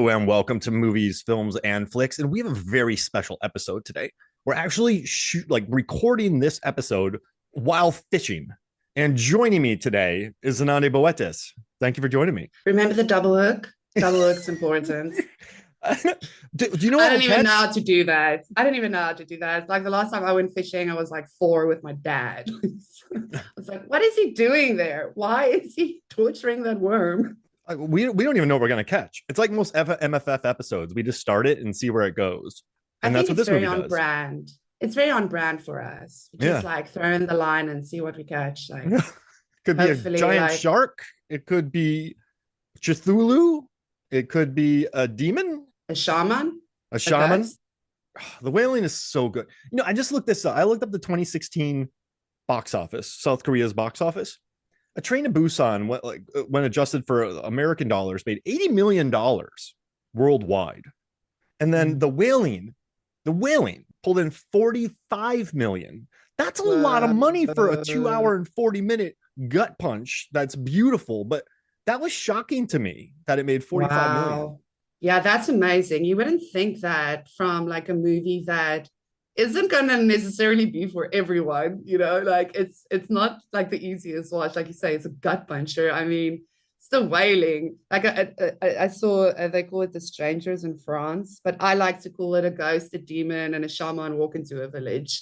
Hello and welcome to Movies, Films, and Flicks. And we have a very special episode today. We're actually recording this episode while fishing. And joining me today is Zanandi Boetis. Thank you for joining me. Remember the double hook? Double hook's important. do you know I what don't will even know catch? how to do that. I don't even know how to do that. Like the last time I went fishing, I was like 4 with my dad. I was like, what is he doing there? Why is he torturing that worm? We don't even know what we're going to catch. It's like most MFF episodes. We just start it and see where it goes. I And that's think what it's this very movie on does. brand. It's very on brand for us. We Yeah. just like throw in the line and see what we catch. Like Could be a hopefully giant like shark. It could be Cthulhu. It could be a demon, a shaman, a a shaman. ghost. The Wailing is so good. I just looked this up. I looked up the 2016 box office, South Korea's box office. A Train to Busan, when adjusted for American dollars, made $80 million worldwide. And then the Wailing pulled in 45 million. That's a lot of money for a 2 hour and 40-minute gut punch. That's beautiful, but that was shocking to me that it made 45 million. Wow. Yeah, that's amazing. You wouldn't think that from like a movie that isn't gonna necessarily be for everyone, like it's not like the easiest watch. Like you say, it's a gut puncher. I mean, it's the Wailing. Like I saw they call it the strangers in France, but I like to call it a ghost, a demon, and a shaman walk into a village.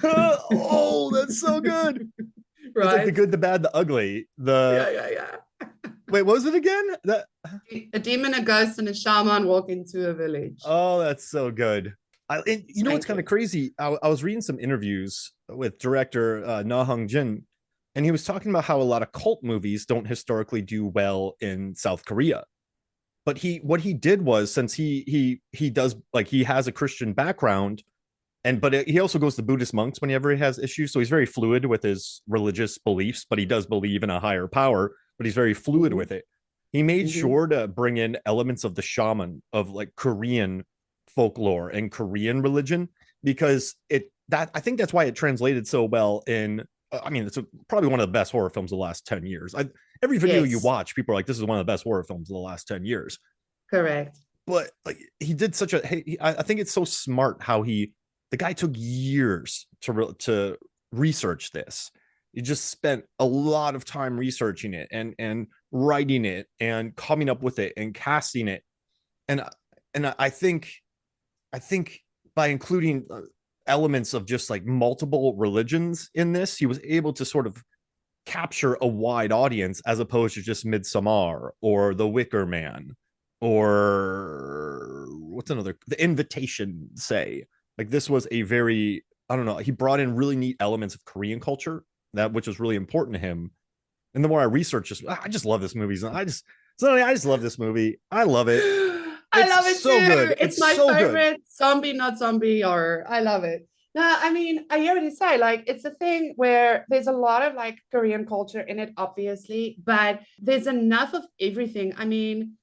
Oh, that's so good. It's like the Right? good, the bad, the ugly. Yeah, yeah, yeah. Wait, what was it again? A demon, a ghost, and a shaman walk into a village. Oh, that's so good. And you know what's Thank kind of you. crazy? I was reading some interviews with director Na Hong-jin, and he was talking about how a lot of cult movies don't historically do well in South Korea. But what he did was, since he does, like, he has a Christian background, but he also goes to Buddhist monks whenever he has issues. So he's very fluid with his religious beliefs, but he does believe in a higher power, but he's very fluid Mm-hmm. with it. He made Mm-hmm. sure to bring in elements of the shaman, of like Korean folklore and Korean religion, because I think that's why it translated so well in, I mean, probably one of the best horror films of the last 10 years. Every video you Yes, watch, people are like, this is one of the best horror films of the last 10 years. correct. But like, he did such a, I think it's so smart how the guy took years to research this. He just spent a lot of time researching it and writing it and coming up with it and casting it. And I think by including elements of just like multiple religions in this, he was able to sort of capture a wide audience as opposed to just Midsommar or The Wicker Man or what's another, The Invitation, say. Like, this was a very, I don't know, he brought in really neat elements of Korean culture, that which was really important to him. And the more I research this, I just love this movie. I just love this movie. I love it. I It's love it so too. good. It's It's my so good. favorite zombie, not zombie horror. I love it. No, I mean, I hear what you say. Like, it's a thing where there's a lot of like Korean culture in it, obviously, but there's enough of everything. I mean,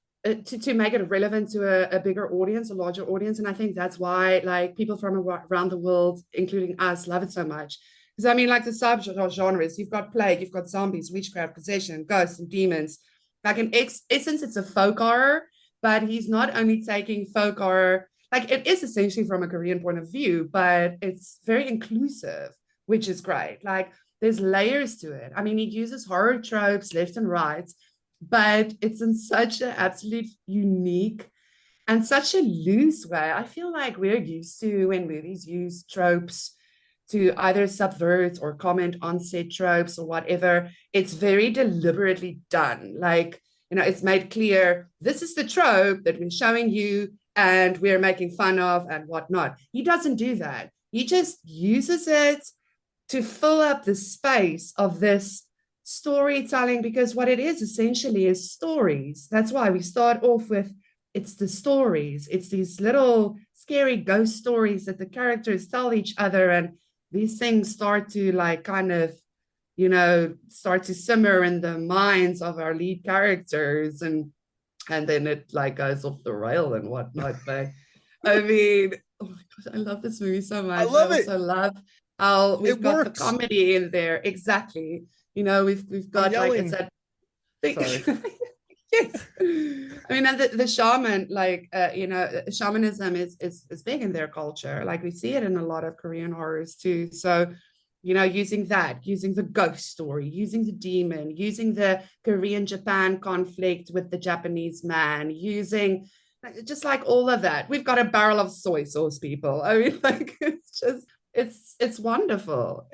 to make it relevant to a bigger audience, a larger audience. And I think that's why like people from around the world, including us, love it so much. Because I mean, like the subgenres, you've got plague, you've got zombies, witchcraft, possession, ghosts, and demons. Like in essence, it's a folk horror, but he's not only taking folk horror, like it is essentially from a Korean point of view, but it's very inclusive, which is great. Like there's layers to it. I mean, he uses horror tropes left and right, but it's in such an absolute unique and such a loose way. I feel like we're used to when movies use tropes to either subvert or comment on said tropes or whatever. It's very deliberately done. Like, it's made clear this is the trope that we're showing you and we're making fun of and whatnot. He doesn't do that. He just uses it to fill up the space of this storytelling, because what it is essentially is stories. That's why we start off with it's the stories. It's these little scary ghost stories that the characters tell each other, and these things start to like kind of start to simmer in the minds of our lead characters, and then it like goes off the rail and whatnot. But I mean, oh my gosh, I love this movie so I much. I love it. also love how It we've got the works. comedy in there. Exactly. We've I'm got like it's yelling. that thing. Sorry. Yes. I mean, and the shaman, like, shamanism is big in their culture. Like we see it in a lot of Korean horrors too. So, using the ghost story, using the demon, using the Korean Japan conflict with the Japanese man, using just like all of that. We've got a barrel of soy sauce, people. I mean, like, it's wonderful.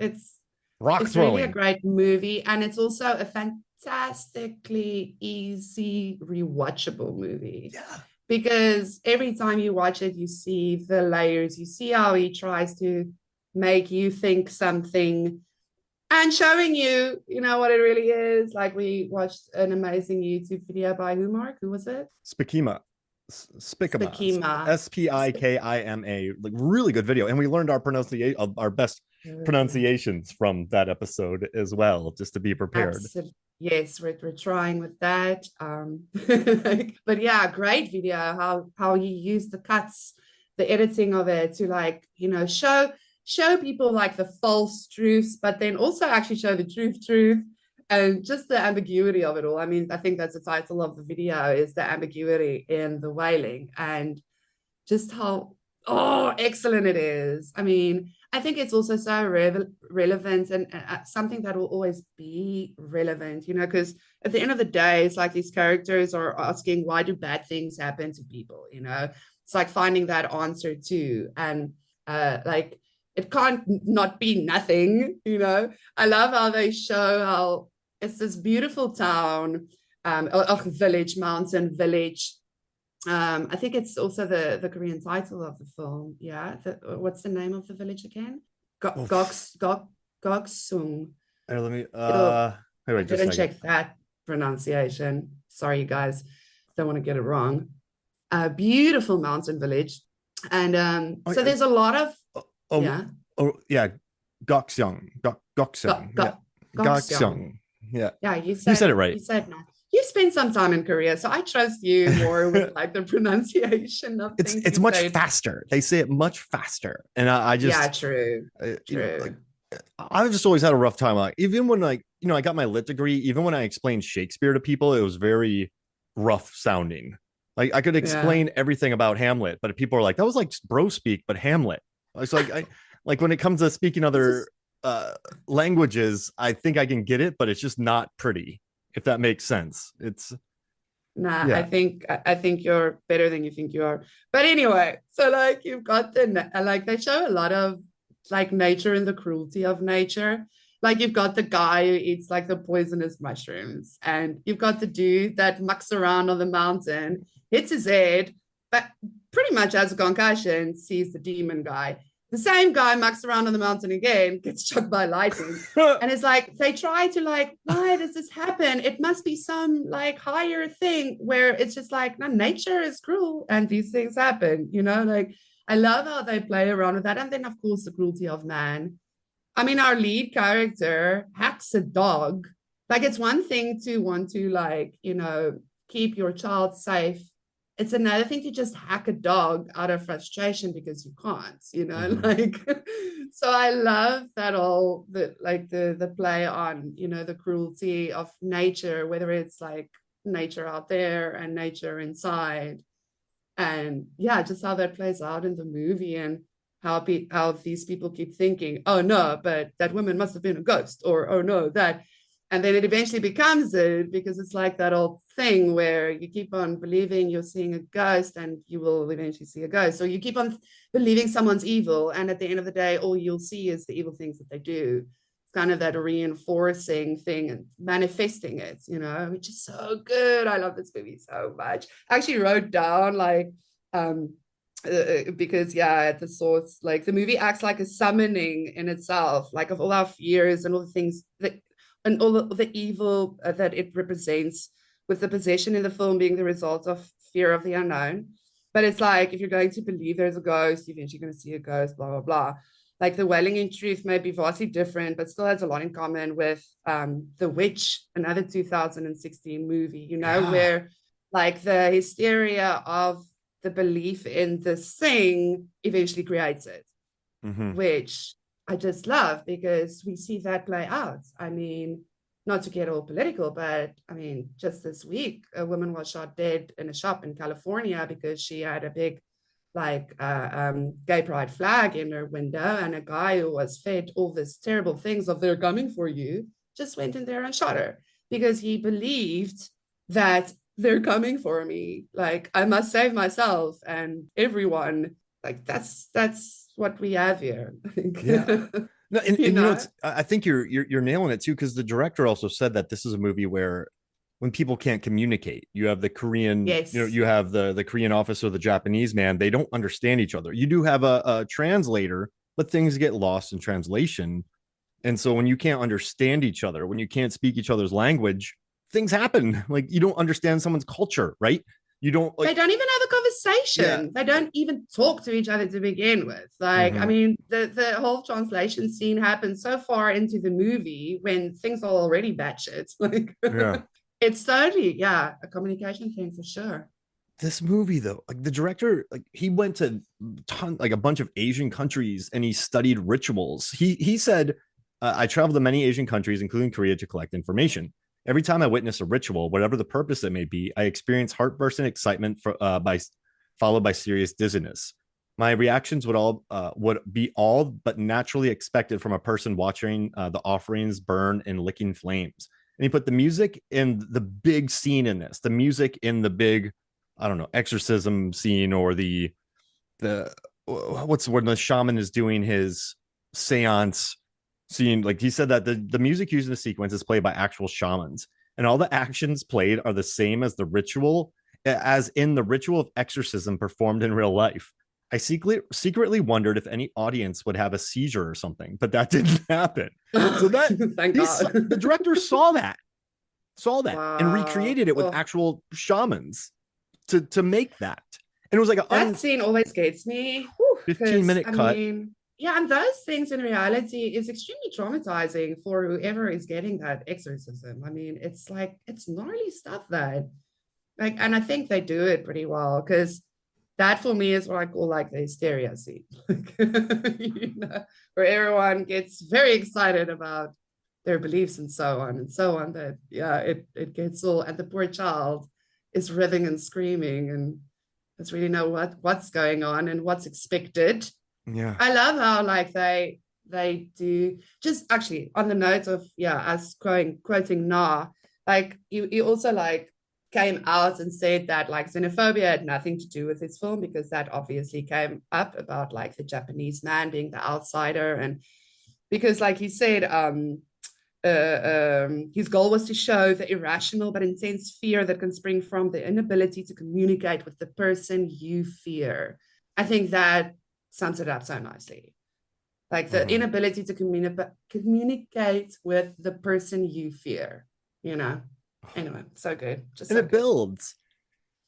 Rock It's really a throwing. great movie, and it's also a fantastically easy, rewatchable movie. Yeah. Because every time you watch it, you see the layers, you see how he tries to make you think something and showing you, what it really is. Like we watched an amazing YouTube video by who, Mark? Who was it? Spikima. Spikima. Spikima. Spikima. Like really good video. And we learned our best pronunciations from that episode as well, just to be prepared. Absolutely. Yes, we're trying with that. But yeah, great video. How you use the cuts, the editing of it to like, show people like the false truths, but then also actually show the truth, and just the ambiguity of it all. I mean, I think that's the title of the video, is the ambiguity in the Wailing, and just how excellent it is. I mean, I think it's also so relevant, and something that will always be relevant, because at the end of the day, it's like these characters are asking, why do bad things happen to people? It's like finding that answer too. And like, it can't not be nothing. I love how they show how it's this beautiful town, village, mountain village. I think it's also the Korean title of the film. Yeah. What's the name of the village again? Goksung. Let me I didn't check that pronunciation. Sorry, you guys. Don't want to get it wrong. A beautiful mountain village. And so there's a lot of Gokseong. Gokseong. Yeah. Yeah, you said it right. You said no. You spent some time in Korea, so I trust you more with like the pronunciation of things. It's much faster. They say it much faster, and I just true. I've just always had a rough time. Like even when I got my lit degree, even when I explained Shakespeare to people, it was very rough sounding. Like I could explain everything about Hamlet, but people are like, that was like bro speak, but Hamlet. It's like like when it comes to speaking other languages, I think I can get it, but it's just not pretty. If that makes sense. I think you're better than you think you are. But anyway, so like you've got they show a lot of like nature and the cruelty of nature. Like you've got the guy who eats like the poisonous mushrooms, and you've got the dude that mucks around on the mountain, hits his head, but pretty much has a concussion, sees the demon guy. The same guy mucks around on the mountain again, gets struck by lightning. And it's like, they try to like, why does this happen? It must be some like higher thing where it's just like, no, nature is cruel and these things happen, like I love how they play around with that. And then of course the cruelty of man. I mean, our lead character hacks a dog. Like it's one thing to want to like, keep your child safe. It's another thing to just hack a dog out of frustration because you can't, like, so I love that all the play on, the cruelty of nature, whether it's like nature out there and nature inside. And yeah, just how that plays out in the movie, and how these people keep thinking, oh no, but that woman must have been a ghost, or oh no, that. And then it eventually becomes it, because it's like that old thing where you keep on believing you're seeing a ghost and you will eventually see a ghost. So you keep on believing someone's evil. And at the end of the day, all you'll see is the evil things that they do. It's kind of that reinforcing thing and manifesting it, which is so good. I love this movie so much. I actually wrote down because at the source, like the movie acts like a summoning in itself, like of all our fears and all the things and all the evil that it represents, with the possession in the film being the result of fear of the unknown. But it's like, if you're going to believe there's a ghost, you're eventually going to see a ghost, blah, blah, blah. Like The Wailing in truth may be vastly different, but still has a lot in common with The Witch, another 2016 movie, where like the hysteria of the belief in this thing eventually creates it, which I just love, because we see that play out. I mean, not to get all political, but I mean, just this week, a woman was shot dead in a shop in California because she had a big, gay pride flag in her window, and a guy who was fed all these terrible things of "they're coming for you" just went in there and shot her because he believed that they're coming for me. Like, I must save myself and everyone. Like, that's what we have here. Yeah. No, and You you know, know? it's I think you're nailing it too, because the director also said that this is a movie where when people can't communicate, you have the Korean, Yes. you have the Korean officer, the Japanese man, they don't understand each other. You do have a translator, but things get lost in translation. And so when you can't understand each other, when you can't speak each other's language, things happen. Like you don't understand someone's culture, right? You don't They like, don't even have a yeah. conversation. They don't even talk to each other to begin with. Like, I Mhm. mean, the whole translation scene happens so far into the movie when things are already batshit. Like, Yeah. it's totally, yeah, a communication thing for sure. This movie though, like the director, like he went to like a bunch of Asian countries and he studied rituals. He said, I traveled to many Asian countries, including Korea, to collect information. Every time I witness a ritual, whatever the purpose it may be, I experience heartburst and excitement by followed by serious dizziness. My reactions would be all but naturally expected from a person watching the offerings burn in licking flames. And he put the music in the big scene in this, the music in the big, I don't know, exorcism scene, or the what's when the shaman is doing his seance scene. Like he said that the music used in the sequence is played by actual shamans, and all the actions played are the same as the ritual, as in the ritual of exorcism performed in real life. I secretly wondered if any audience would have a seizure or something, but that didn't happen. So that Thank the God. director saw that and Wow. recreated it with Oh, actual shamans to make that. And it was like an that scene always gets me 15 because, minute I cut. mean, yeah, and those things in reality is extremely traumatizing for whoever is getting that exorcism. I mean, it's like, it's gnarly stuff that, like, and I think they do it pretty well because that for me is what I call like the hysteria scene, like, where everyone gets very excited about their beliefs and so on and so on. That yeah, it gets all, and the poor child is writhing and screaming and doesn't really know what's going on and what's expected. Yeah. I love how like they do, just actually on the note of yeah, us quoting Na, like you also like came out and said that like xenophobia had nothing to do with his film because that obviously came up about like the Japanese man being the outsider, and because like he said his goal was to show the irrational but intense fear that can spring from the inability to communicate with the person you fear. I think that sums it up so nicely. Like the Mhm. inability to communicate with the person you fear, you know? Anyway, so good. Just And so it good. builds.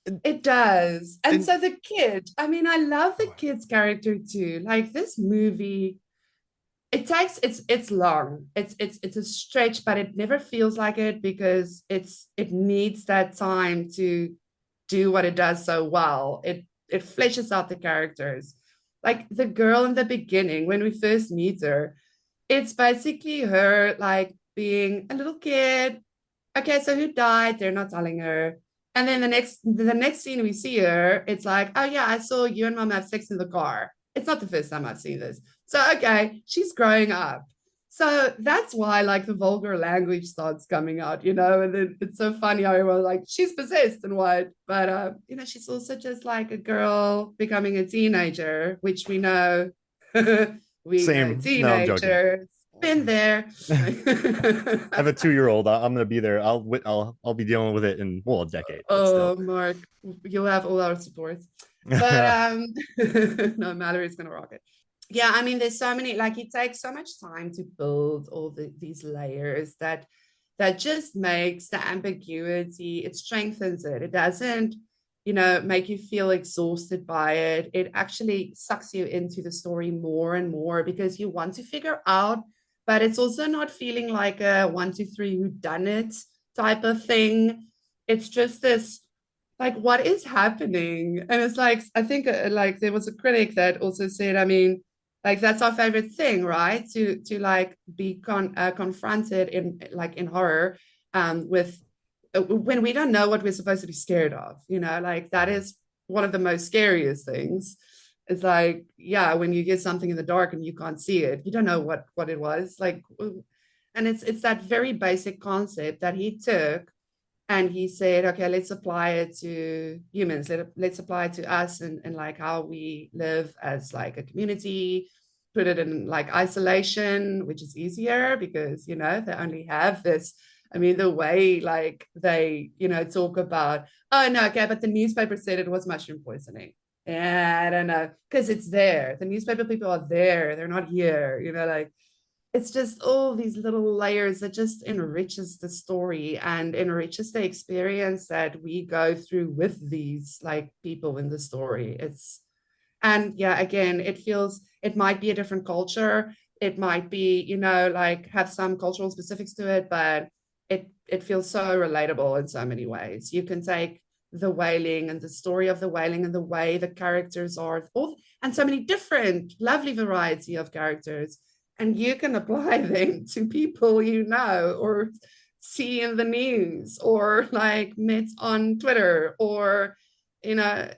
And, It does. And and so the kid, I mean, I love the kid's character too. Like this movie, it's long, it's a stretch, but it never feels like it because it needs that time to do what it does so well. It fleshes out the characters, like the girl in the beginning when we first meet her. It's basically her like being a little kid. Okay, so who died? They're not telling her. And then the next scene we see her, it's like, oh yeah, I saw you and mom have sex in the car. It's not the first time I've seen this. So okay, she's growing up. So that's why like the vulgar language starts coming out, and then it's so funny how everyone's like, she's possessed and what, but she's also just like a girl becoming a teenager, which we know. We know same. No, I'm joking. teenagers, been there. I have a 2 year old. I'm gonna be there. I'll be dealing with it in, well, a decade, but Oh, still. Mark, you'll have all our support. But no, Mallory's gonna rock it. Yeah, I mean, there's so many, like it takes so much time to build all these layers that just makes the ambiguity, it strengthens it. It doesn't, make you feel exhausted by it. It actually sucks you into the story more and more because you want to figure out, but it's also not feeling like a 1, 2, 3 who done it type of thing. It's just this like what is happening, and it's like I think like there was a critic that also said, I mean, Like that's our favorite thing, right? To like be confronted in like in horror with when we don't know what we're supposed to be scared of, you know, like that is one of the most scariest things. It's like, yeah, when you get something in the dark and you can't see it, you don't know what it was. Like, and it's that very basic concept that he took and he said, okay, let's apply it to humans. Let's apply it to us and like how we live as like a community, put it in like isolation, which is easier because, you know, they only have this. I mean, the way like they, you know, talk about, oh no, okay, but the newspaper said it was mushroom poisoning. Yeah, I don't know, because it's there. The newspaper people are there. They're not here, you know, like it's just all these little layers that just enriches the story and enriches the experience that we go through with these like people in the story. It's and yeah, again, it feels it might be a different culture. It might be, you know, like have some cultural specifics to it, but it feels so relatable in so many ways. You can take the Wailing and the story of the Wailing and the way the characters are all and so many different lovely variety of characters and you can apply them to people you know or see in the news or like met on Twitter or you know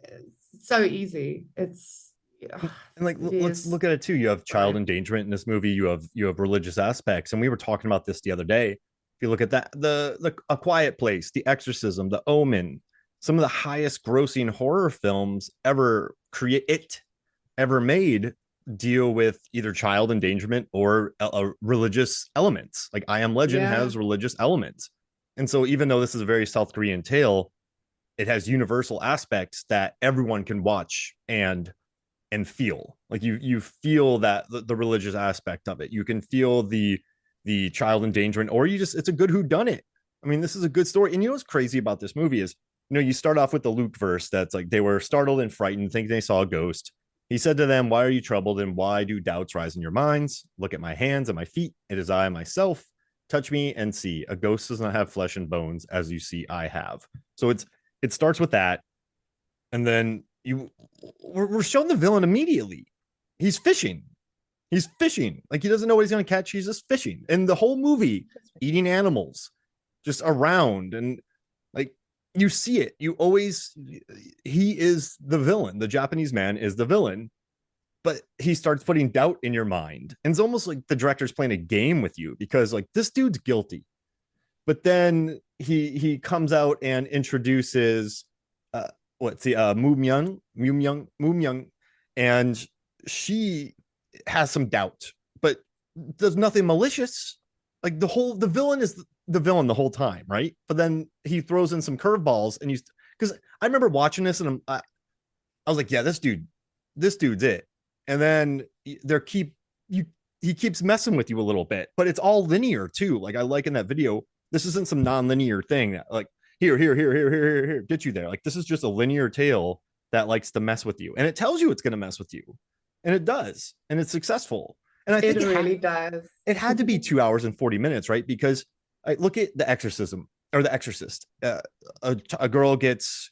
so easy it's yeah, And like it let's is look at it too. You have child right. endangerment in this movie. You have religious aspects, and we were talking about this the other day. If you look at that, the A Quiet Place, The Exorcism, The Omen, some of the highest grossing horror films ever made deal with either child endangerment or a religious elements. Like I Am Legend Yeah, has religious elements, and so even though this is a very South Korean tale, it has universal aspects that everyone can watch and feel like you feel that the religious aspect of it. You can feel the child endangerment, or you just it's a good who done it. I mean, this is a good story. And you know what's crazy about this movie is, you know, you start off with the Luke verse that's like they were startled and frightened, thinking they saw a ghost. He said to them, "Why are you troubled, and why do doubts rise in your minds? Look at my hands and my feet. It is I myself. Touch me and see. A ghost does not have flesh and bones, as you see I have." So it starts with that, and then we're shown the villain immediately. He's fishing. He's fishing. Like he doesn't know what he's gonna catch. He's just fishing. And the whole movie, eating animals, just around. And like you see it. You always he is the villain. The Japanese man is the villain. But he starts putting doubt in your mind. And it's almost like the director's playing a game with you because like this dude's guilty. But then he comes out and introduces what's the Moom Young, and she has some doubt, but does nothing malicious. Like the villain is the villain the whole time, right? But then he throws in some curveballs, and you because I remember watching this and I was like, yeah, this dude's it. And then there keep you he keeps messing with you a little bit, but it's all linear too. Like I like in that video, this isn't some non-linear thing that, like here, get you there. Like this is just a linear tale that likes to mess with you, and it tells you it's going to mess with you, and it does, and it's successful. And I it think really does. it had to be 2 hours and 40 minutes, right? Because I look at The Exorcism or The Exorcist. A girl gets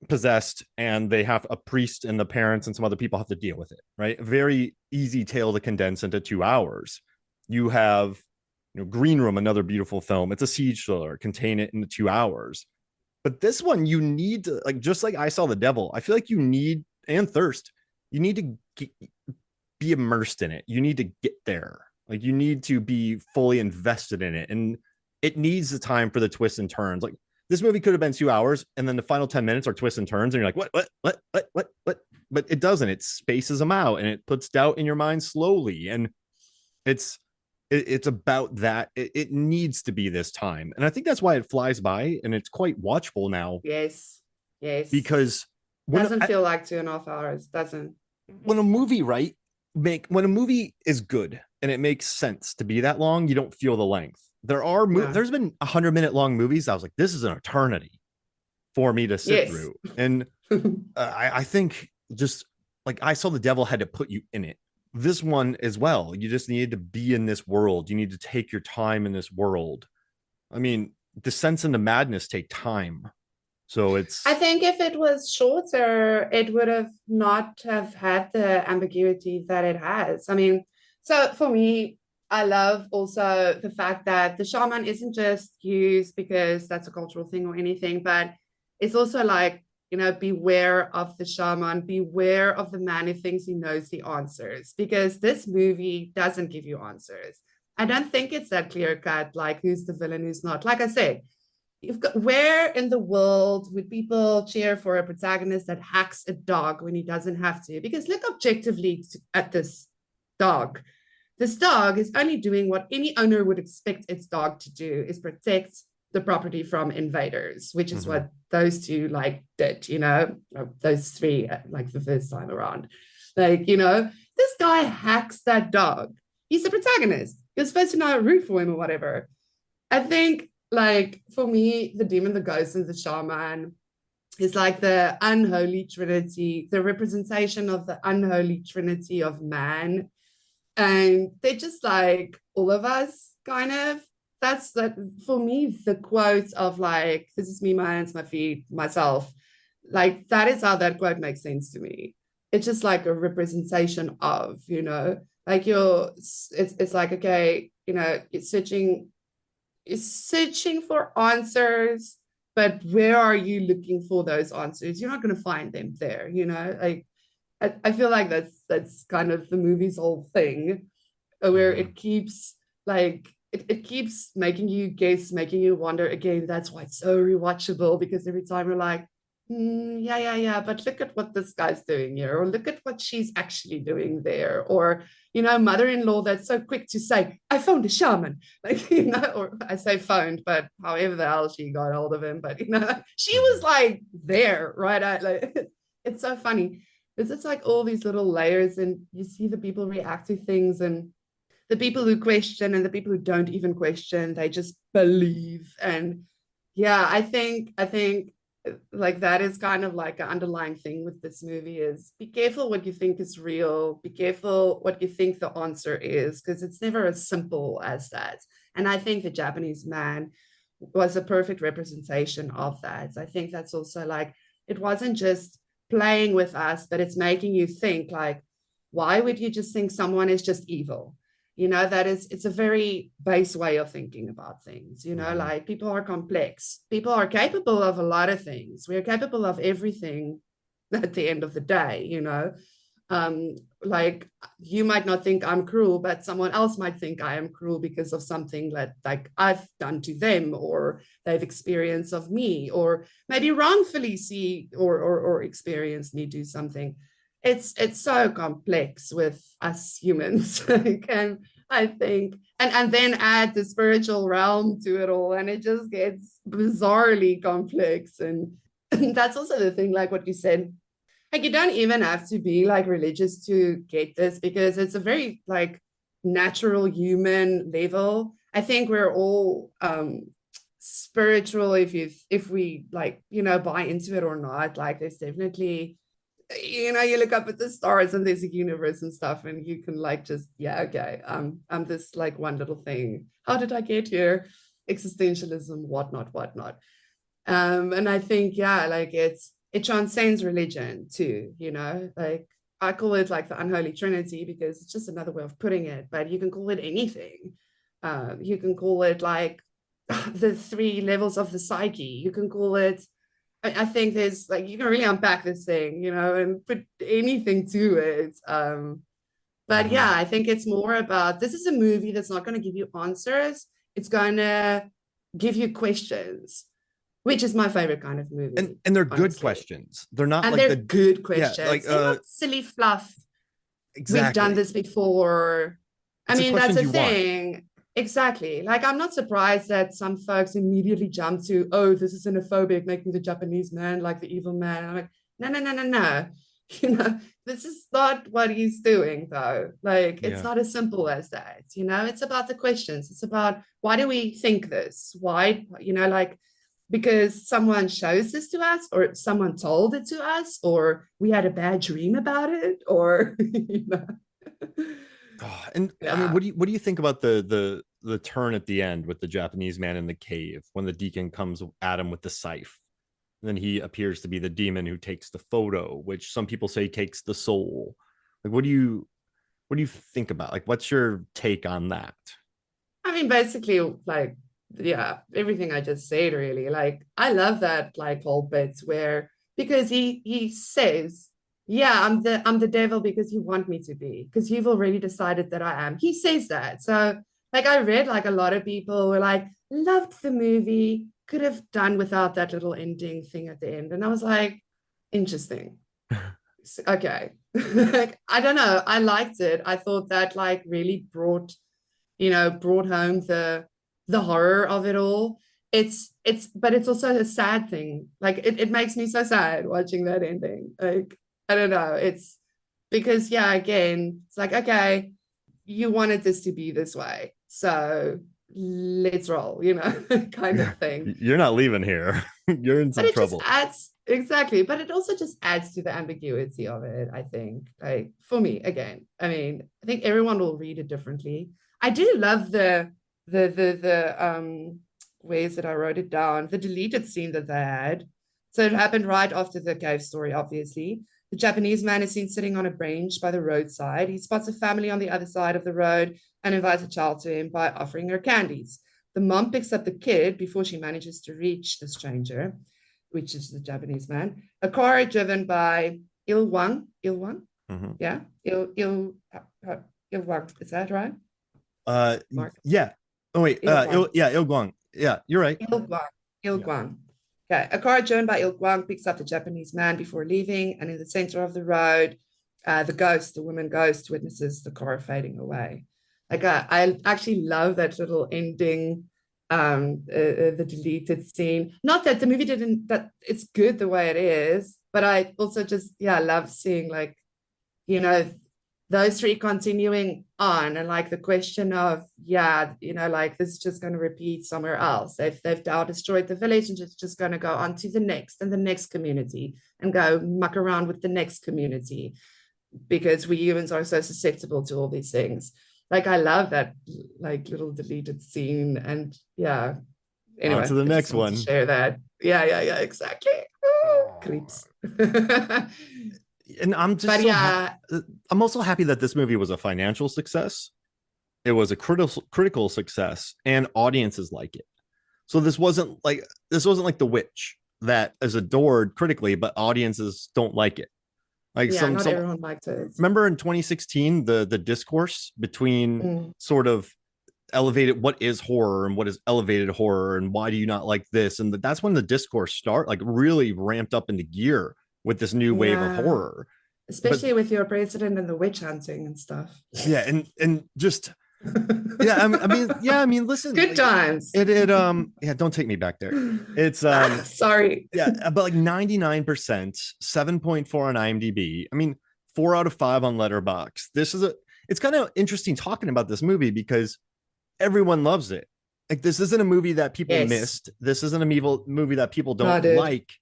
possessed, and they have a priest and the parents and some other people have to deal with it, right? A very easy tale to condense into 2 hours. You have Green Room, another beautiful film. It's a siege thriller. Contain it into 2 hours. But this one, you need to like just like I Saw the Devil. I feel like you need and Thirst. You need to be immersed in it. You need to get there. Like you need to be fully invested in it, and it needs the time for the twists and turns. Like this movie could have been 2 hours, and then the final 10 minutes are twists and turns, and you're like, what? But it doesn't. It spaces them out, and it puts doubt in your mind slowly, and it's it's about that. It needs to be this time, and I think that's why it flies by, and it's quite watchable now Yes, yes, because doesn't feel like 2.5 hours, doesn't. when a movie right make when a movie is good and it makes sense to be that long, you don't feel the length. No. There's been 100-minute long movies. I was like, this is an eternity for me to sit Yes. through, and I think just like I Saw the Devil had to put you in it. This one as well. You just needed to be in this world. You need to take your time in this world. I mean, descents into madness take time. So I it's think if it was shorter, it would have not have had the ambiguity that it has. I mean, so for me, I love also the fact that the shaman isn't just used because that's a cultural thing or anything, but it's also like, beware of the shaman, beware of the man who thinks he knows the answers, because this movie doesn't give you answers. I don't think it's that clear cut, like who's the villain, who's not. Like I said, you've got, where in the world would people cheer for a protagonist that hacks a dog when he doesn't have to? Because look objectively at this dog. This dog is only doing what any owner would expect its dog to do, is protect the property from invaders, which is Mhm. what those two like did, those three like the first time around. Like, this guy hacks that dog. He's the protagonist. You're supposed to know root for him or whatever. I think, like, for me, the demon, the ghost, and the shaman is like the unholy trinity, the representation of the unholy trinity of man. And they're just like all of us, kind of. That's that for me, the quote of like, this is me, my hands, my feet, myself. Like, that is how that quote makes sense to me. It's just like a representation of, like it's like, okay, it's searching for answers, but where are you looking for those answers? You're not going to find them there, like I feel like that's kind of the movie's whole thing, where Mhm. it keeps like it keeps making you guess, making you wonder again. That's why it's so rewatchable, because every time you're like, yeah, yeah, yeah, but look at what this guy's doing here, or look at what she's actually doing there, or mother-in-law that's so quick to say, I phoned a shaman, like, or I say phoned, but however the hell she got hold of him, but she was Mhm. like there, right? It's so funny. It's like all these little layers, and you see the people react to things, and the people who question and the people who don't even question, they just believe. And yeah, I think like that is kind of like an underlying thing with this movie, is be careful what you think is real, be careful what you think the answer is, because it's never as simple as that. And I think the Japanese man was a perfect representation of that. I think that's also like, it wasn't just playing with us, but it's making you think like, why would you just think someone is just evil? That is, it's a very base way of thinking about things, Mhm. like people are complex, people are capable of a lot of things, we're capable of everything at the end of the day, um like, you might not think I'm cruel, but someone else might think I am cruel because of something that like I've done to them, or they've experienced of me, or maybe wrongfully see or experience me do something. It's so complex with us humans. And I think, and then add the spiritual realm to it all, and it just gets bizarrely complex. And that's also the thing, like what you said, like you don't even have to be like religious to get this, because it's a very like natural human level. I think we're all spiritual, if we like, buy into it or not. Like there's definitely, you look up at the stars and there's a universe and stuff, and you can like just, yeah, okay, I'm this like one little thing, how did I get here, existentialism, whatnot. And I think, yeah, like it transcends religion too, like I call it like the unholy trinity, because it's just another way of putting it, but you can call it anything. You can call it like the three levels of the psyche. You can call it, I think there's like, you can really unpack this thing, and put anything to it. But yeah, Mhm. I think it's more about, this is a movie that's not going to give you answers. It's going to give you questions, which is my favorite kind of movie, And they're good honestly. questions. They're not And like they're the good yeah, like questions. They're not silly fluff. We've done exactly. this before. I It's the mean, that's questions a you want. thing. Exactly. Like, I'm not surprised that some folks immediately jump to, oh, this is xenophobic, making the Japanese man like the evil man. And I'm like, no, no, no, no, no. This is not what he's doing, though. Like, it's Yeah. not as simple as that. It's about the questions. It's about, why do we think this? Why, like, because someone shows this to us, or someone told it to us, or we had a bad dream about it, or Oh, and I mean, yeah. what do you think about the turn at the end with the Japanese man in the cave when the deacon comes at him with the scythe? then he appears to be the demon who takes the photo, which some people say takes the soul. Like, what do you think about? Like, what's your take on that? I mean, basically, like, yeah, everything I just said, really. Like, I love that, like, whole bit where, because he says, yeah, I'm the devil because you want me to be, because you've already decided that I am. He says that. So, like, I read like a lot of people were like, loved the movie, could have done without that little ending thing at the end. And I was like, interesting. Okay. Like, I don't know. I liked it. I thought that like really brought home the horror of it all. But it's also a sad thing. Like it makes me so sad watching that ending. Like, I don't know. It's because, yeah, again, it's like, okay, you wanted this to be this way, so let's roll, kind of thing. You're not leaving here. You're in But some it just trouble. adds, exactly, but it also just adds to the ambiguity of it, I think. Like, for me, again, I mean, I think everyone will read it differently. I do love the ways that I wrote it down, the deleted scene that they had. So it happened right after the cave story, obviously. The Japanese man is seen sitting on a bench by the roadside. He spots a family on the other side of the road and invites a child to him by offering her candies. The mom picks up the kid before she manages to reach the stranger, which is the Japanese man. A car driven by Il Wang, Mm-hmm. yeah, Il Wang, is that right? Mark, Yeah. Oh wait. Yeah, Il Guang. Yeah, you're right. Il Yeah. Guang. Okay, a car driven by Il Guang picks up the Japanese man before leaving, and in the center of the road, the woman ghost, witnesses the car fading away. Like, I actually love that little ending, the deleted scene. Not that the movie didn't, that it's good the way it is, but I also just, yeah, love seeing, like, you know, those three continuing on, and like the question of, yeah, like, this is just going to repeat somewhere else. They've now destroyed the village, and it's just going to go on to the next and the next community and go muck around with the next community, because we humans are so susceptible to all these things. Like, I love that, like, little deleted scene. And yeah, On anyway, to the I just next wanted to one. share that. Yeah, exactly. Ooh, creeps. And I'm just But so yeah, I'm also happy that this movie was a financial success. It was a critical success, and audiences like it. So this wasn't like The Witch that is adored critically, but audiences don't like it. Like yeah, some not some everyone liked it. remember in 2016 the discourse between Mm. sort of elevated what is horror and what is elevated horror and why do you not like this, and that's when the discourse like really ramped up into gear with this new wave of Yeah, horror. But especially with your president and the witch hunting and stuff. yeah, and just yeah, listen, Good like, times. yeah, don't take me back there. It's Sorry. yeah, but like 99%, 7.4 on IMDb. I mean, 4 out of 5 on Letterboxd. It's kind of interesting talking about this movie because everyone loves it. Like, this isn't a movie that people Yes. missed. This isn't a movie that people No, don't dude. like.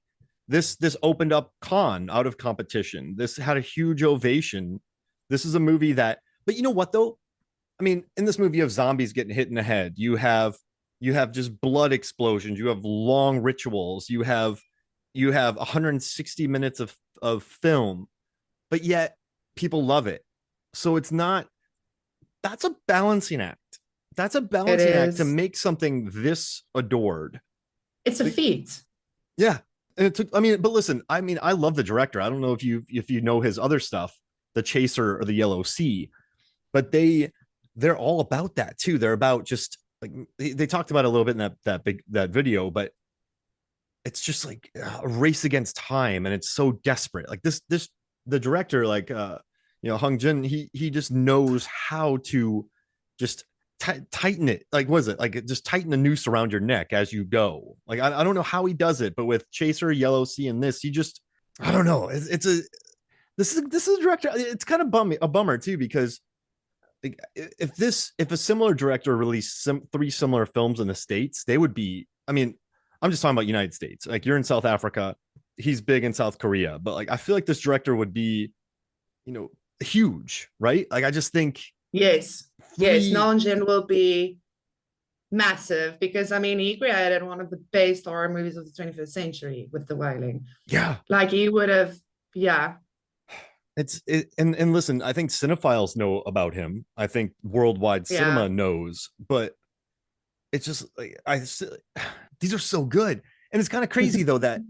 This opened up Khan out of competition. This had a huge ovation. This is a movie that, but you know what though? I mean, in this movie, you have zombies getting hit in the head. You have just blood explosions. You have long rituals. You have 160 minutes of film, but yet people love it. So it's not. That's a balancing act. That's a It balancing act to is. make something this adored. It's a Like, feat. yeah, and it took. I mean, but listen. I mean, I love the director. I don't know if you know his other stuff, The Chaser or The Yellow Sea, but they're all about that too. They're about just like they talked about it a little bit in that video, but it's just like a race against time, and it's so desperate. Like this the director, like Hwang Jung, he just knows how to just tighten it. Like, was it like just tighten the noose around your neck as you go? Like, I don't know how he does it, but with Chaser, Yellow Sea, and this, he just, I don't know. It's a this is a director. It's kind of a bummer too, because like, if a similar director released 3 similar films in the States, they would be, I mean, I'm just talking about United States. Like, you're in South Africa, he's big in South Korea, but like, I feel like this director would be, huge, right? Like, I just think Yes. Yes. Na three, Hong-jin will be massive because I mean he created one of the best horror movies of the 21st century with The Wailing. Yeah. Like he would have, yeah, And listen, I think cinephiles know about him. I think worldwide yeah. cinema knows, but it's just like these are so good. And it's kind of crazy though that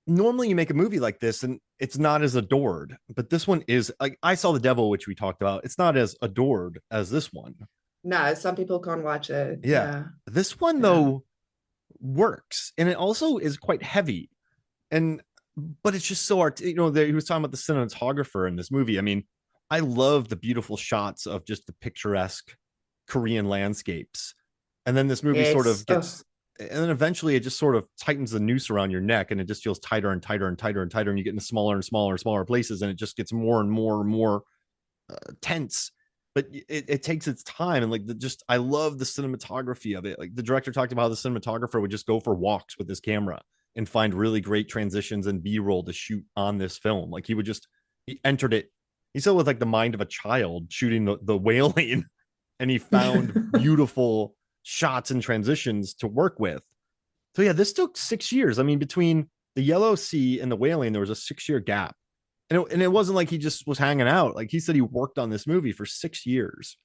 normally you make a movie like this and it's not as adored, but this one is. Like I Saw the Devil, which we talked about. It's not as adored as this one. No, some people can't watch it. Yeah. Yeah, This one yeah. though works, and it also is quite heavy. And but it's just so art. He was talking about the cinematographer in this movie. I mean, I love the beautiful shots of just the picturesque Korean landscapes, and then this movie sort Yes. of Oh, gets, and then eventually it just sort of tightens the noose around your neck, and it just feels tighter and tighter and tighter and tighter, and you get into smaller and smaller and smaller places, and it just gets more and more and more tense. But it takes its time, and like I love the cinematography of it. Like the director talked about how the cinematographer would just go for walks with his camera and find really great transitions and B-roll to shoot on this film. Like he entered it. He said with like the mind of a child shooting the Wailing, and he found beautiful shots and transitions to work with. So yeah, this took 6 years. I mean, between the Yellow Sea and the Wailing, there was a 6 year gap. And it wasn't like he just was hanging out. Like he said he worked on this movie for 6 years.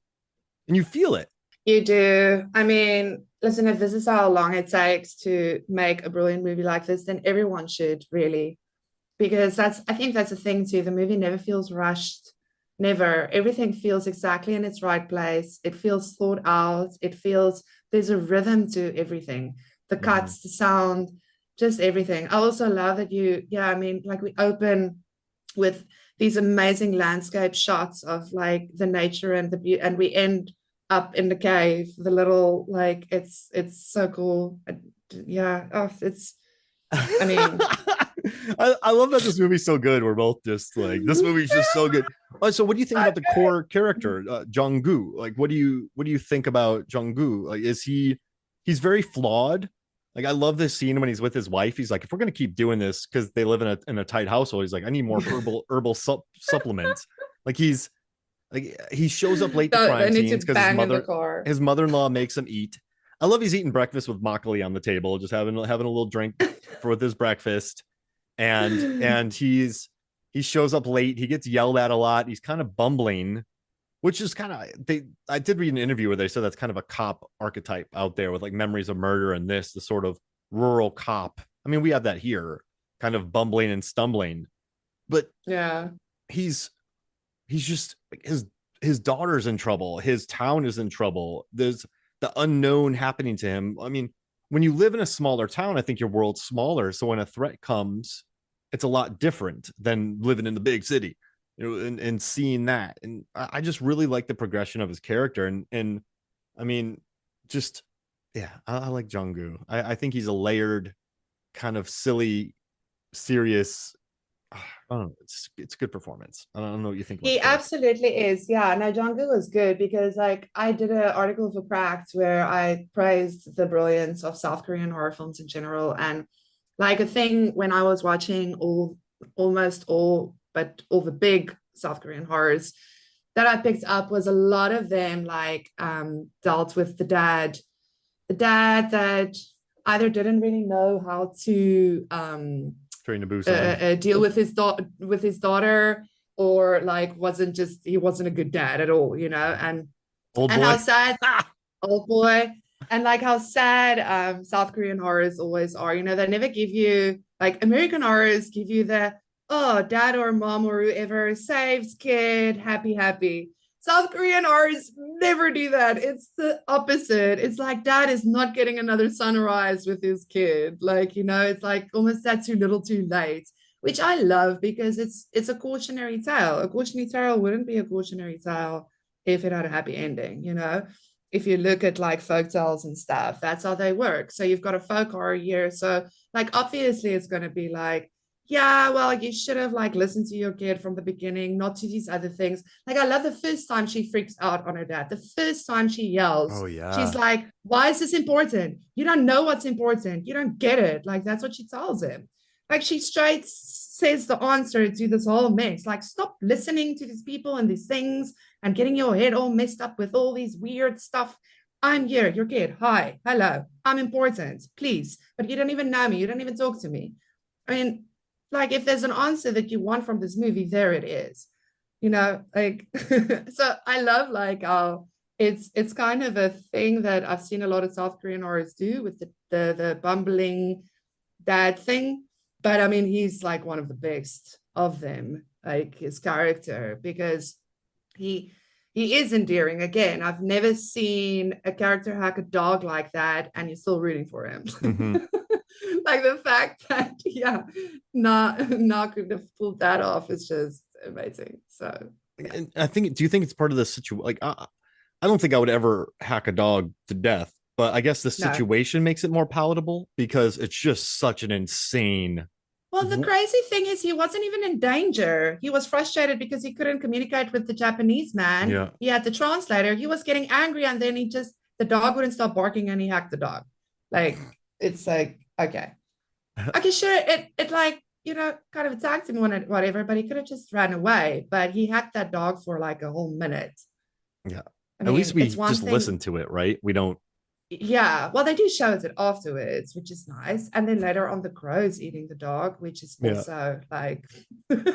And you feel it. you do. I mean, listen, if this is how long it takes to make a brilliant movie like this, then everyone should really, because I think that's the thing too. The movie never feels rushed. Never. Everything feels exactly in its right place. It feels thought out. It feels there's a rhythm to everything. The Mhm. cuts, the sound, just everything. I also love that yeah, I mean, like we open with these amazing landscape shots of like the nature and the beauty, and we end up in the cave. The little like it's so cool. Yeah, oh, it's. I mean, I love that this movie's so good. We're both just like, this movie's just so good. So what do you think about the core character, Jung-gu? Like, what do you think about Jung-gu? Like, he's very flawed. Like, I love this scene when he's with his wife. He's like, if we're gonna keep doing this because they live in a tight household, he's like, I need more herbal supplements. Like he shows up late to they crime need to scenes because bang in the car. his mother-in-law makes him eat. I love he's eating breakfast with broccoli on the table, just having a little drink with his breakfast. And he shows up late. He gets yelled at a lot. He's kind of bumbling, which is kind of I did read an interview where they said that's kind of a cop archetype out there with like memories of murder and the sort of rural cop. I mean, we have that here, kind of bumbling and stumbling, but Yeah. he's just like his daughter's in trouble, his town is in trouble, there's the unknown happening to him. I mean, when you live in a smaller town, I think your world's smaller, so when a threat comes, it's a lot different than living in the big city, and seeing that. And I just really like the progression of his character. And I mean, just yeah, I like Jung-gu. I think he's a layered, kind of silly, serious, I don't know. It's a good performance. I don't know what you think about the He character. absolutely is. Yeah. No, Django was good because like I did an article for Cracked where I praised the brilliance of South Korean horror films in general. And like a thing when I was watching almost all, but all the big South Korean horrors that I picked up was a lot of them like dealt with the dad that either didn't really know how to Train to Busan. deal with his daughter, or like wasn't just he wasn't a good dad at all, you know. Old And how boy. sad old boy, and like how sad South Korean horrors always are, you know. They never give you like American horrors give you the oh dad or mom or whoever saves kid happy. South Korean horrors never do that. It's the opposite. It's like dad is not getting another sunrise with his kid. Like, you know, it's like almost that too little too late, which I love because it's a cautionary tale. A cautionary tale wouldn't be a cautionary tale if it had a happy ending, you know. If you look at like folk tales and stuff, that's how they work. So you've got a folk horror here. So like obviously it's gonna be like, yeah, well, you should have like listened to your kid from the beginning, not to these other things. Like I love the first time she freaks out on her dad. The first time she yells, Oh she's yeah. like, why is this important? You don't know what's important. You don't get it. Like that's what she tells him. Like she straight says the answer to this whole mess. Like stop listening to these people and these things and getting your head all messed up with all these weird stuff. I'm here, you're good. Hi, hello, I'm important, please. But you don't even know me, you don't even talk to me. I mean, like if there's an answer that you want from this movie, there it is. Like so I love like it's kind of a thing that I've seen a lot of South Korean artists do with the bumbling dad thing. But I mean, he's like one of the best of them, like his character, because he he is endearing. Again, I've never seen a character hack a dog like that, and you're still rooting for him. Mm-hmm. Like the fact that, yeah, not could have pulled that off is just amazing. So, yeah. And I think, do you think it's part of the situation? Like, I don't think I would ever hack a dog to death, but I guess the No. situation makes it more palatable because it's just such an insane. Well, the crazy thing is, he wasn't even in danger. He was frustrated because he couldn't communicate with the Japanese man. Yeah. He had the translator. He was getting angry, and then the dog wouldn't stop barking, and he hacked the dog. Like, it's like, okay. Okay, sure. It like, kind of attacked him when whatever, but he could have just ran away. But he hacked that dog for like a whole minute. Yeah. I At least mean, we it's one just thing. listen to it, right? We don't. Yeah, well, they do show it afterwards, which is nice. And then later on, the crow's eating the dog, which is Yeah. also like, Well,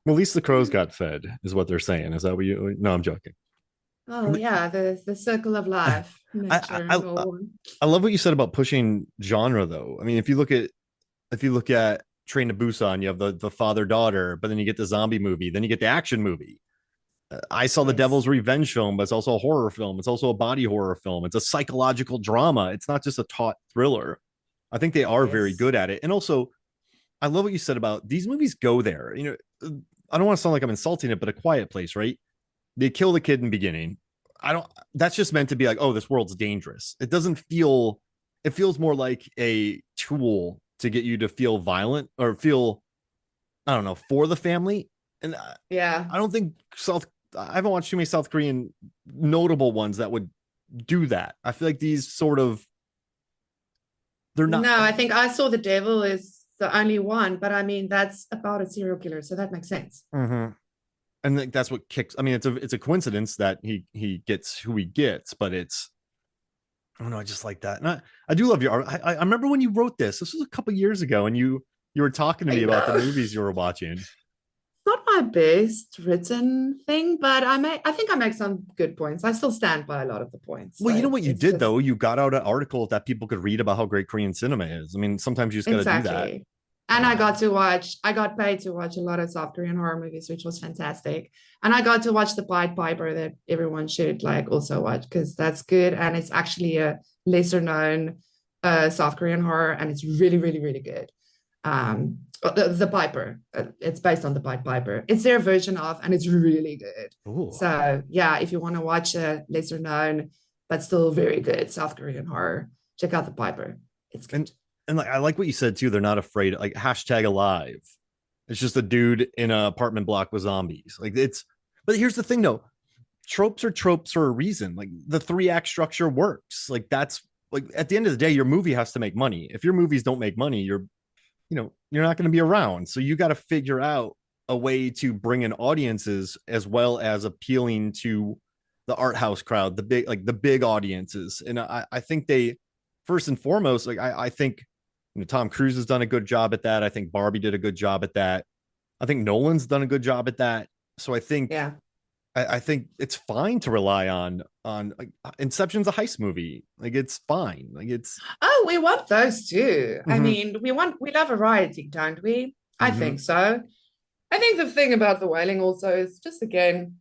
at least the crows got fed, is what they're saying. Is that what you? No, I'm joking. oh yeah, the circle of life, I, nature, I and I all. I love what you said about pushing genre, though. I mean, if you look at Train to Busan, you have the father daughter, but then you get the zombie movie, then you get the action movie. I saw the Yes, Devil's Revenge film, but it's also a horror film. It's also a body horror film. It's a psychological drama. It's not just a taut thriller. I think they are very yes. good at it. And also, I love what you said about these movies go there. I don't want to sound like I'm insulting it, but A Quiet Place, right? They kill the kid in the beginning. I don't, that's just meant to be like, oh, this world's dangerous. It doesn't feel, it feels more like a tool to get you to feel violent or feel, I don't know, for the family. And Yeah. I don't think I haven't watched too many South Korean notable ones that would do that. I feel like these sort of, they're not. No, I think I Saw the Devil is the only one, but I mean that's about a serial killer, so that makes sense. Mhm. And that's what kicks. I mean, it's a coincidence that he gets who he gets, but it's, I don't know. I just like that, and I do love your art. I remember when you wrote this. This was a couple years ago, and you were talking to me I about the know. movies you were watching. Not my best written thing, but I think I make some good points. I still stand by a lot of the points. Well, you know Like what you it's did just though. You got out an article that people could read about how great Korean cinema is. I mean, sometimes you just got to do that. exactly. And I got paid to watch a lot of South Korean horror movies, which was fantastic. And I got to watch The Pied Piper that everyone should like also watch because that's good. And it's actually a lesser known South Korean horror, and it's really, really, really good. The Piper, it's based on The Pied Piper. It's their version of, and it's really good. Ooh. So yeah, if you want to watch a lesser known but still very good South Korean horror, check out The Piper. It's good. And and like I like what you said too. They're not afraid. Like hashtag alive. It's just a dude in an apartment block with zombies. Like it's. But here's the thing though. Tropes are tropes for a reason. Like the 3 act structure works. Like that's like at the end of the day, your movie has to make money. If your movies don't make money, you're not going to be around. So you got to figure out a way to bring in audiences as well as appealing to the art house crowd, the big audiences. And I think they first and foremost, like I think Tom Cruise has done a good job at that. I think Barbie did a good job at that. I think Nolan's done a good job at that. So I think Yeah. I think it's fine to rely on like Inception's a heist movie. Like it's fine. Like it's Oh, we want those too. I mm-hmm, mean, we love variety, don't we? I mm-hmm, think so. I think the thing about the Wailing also is just again,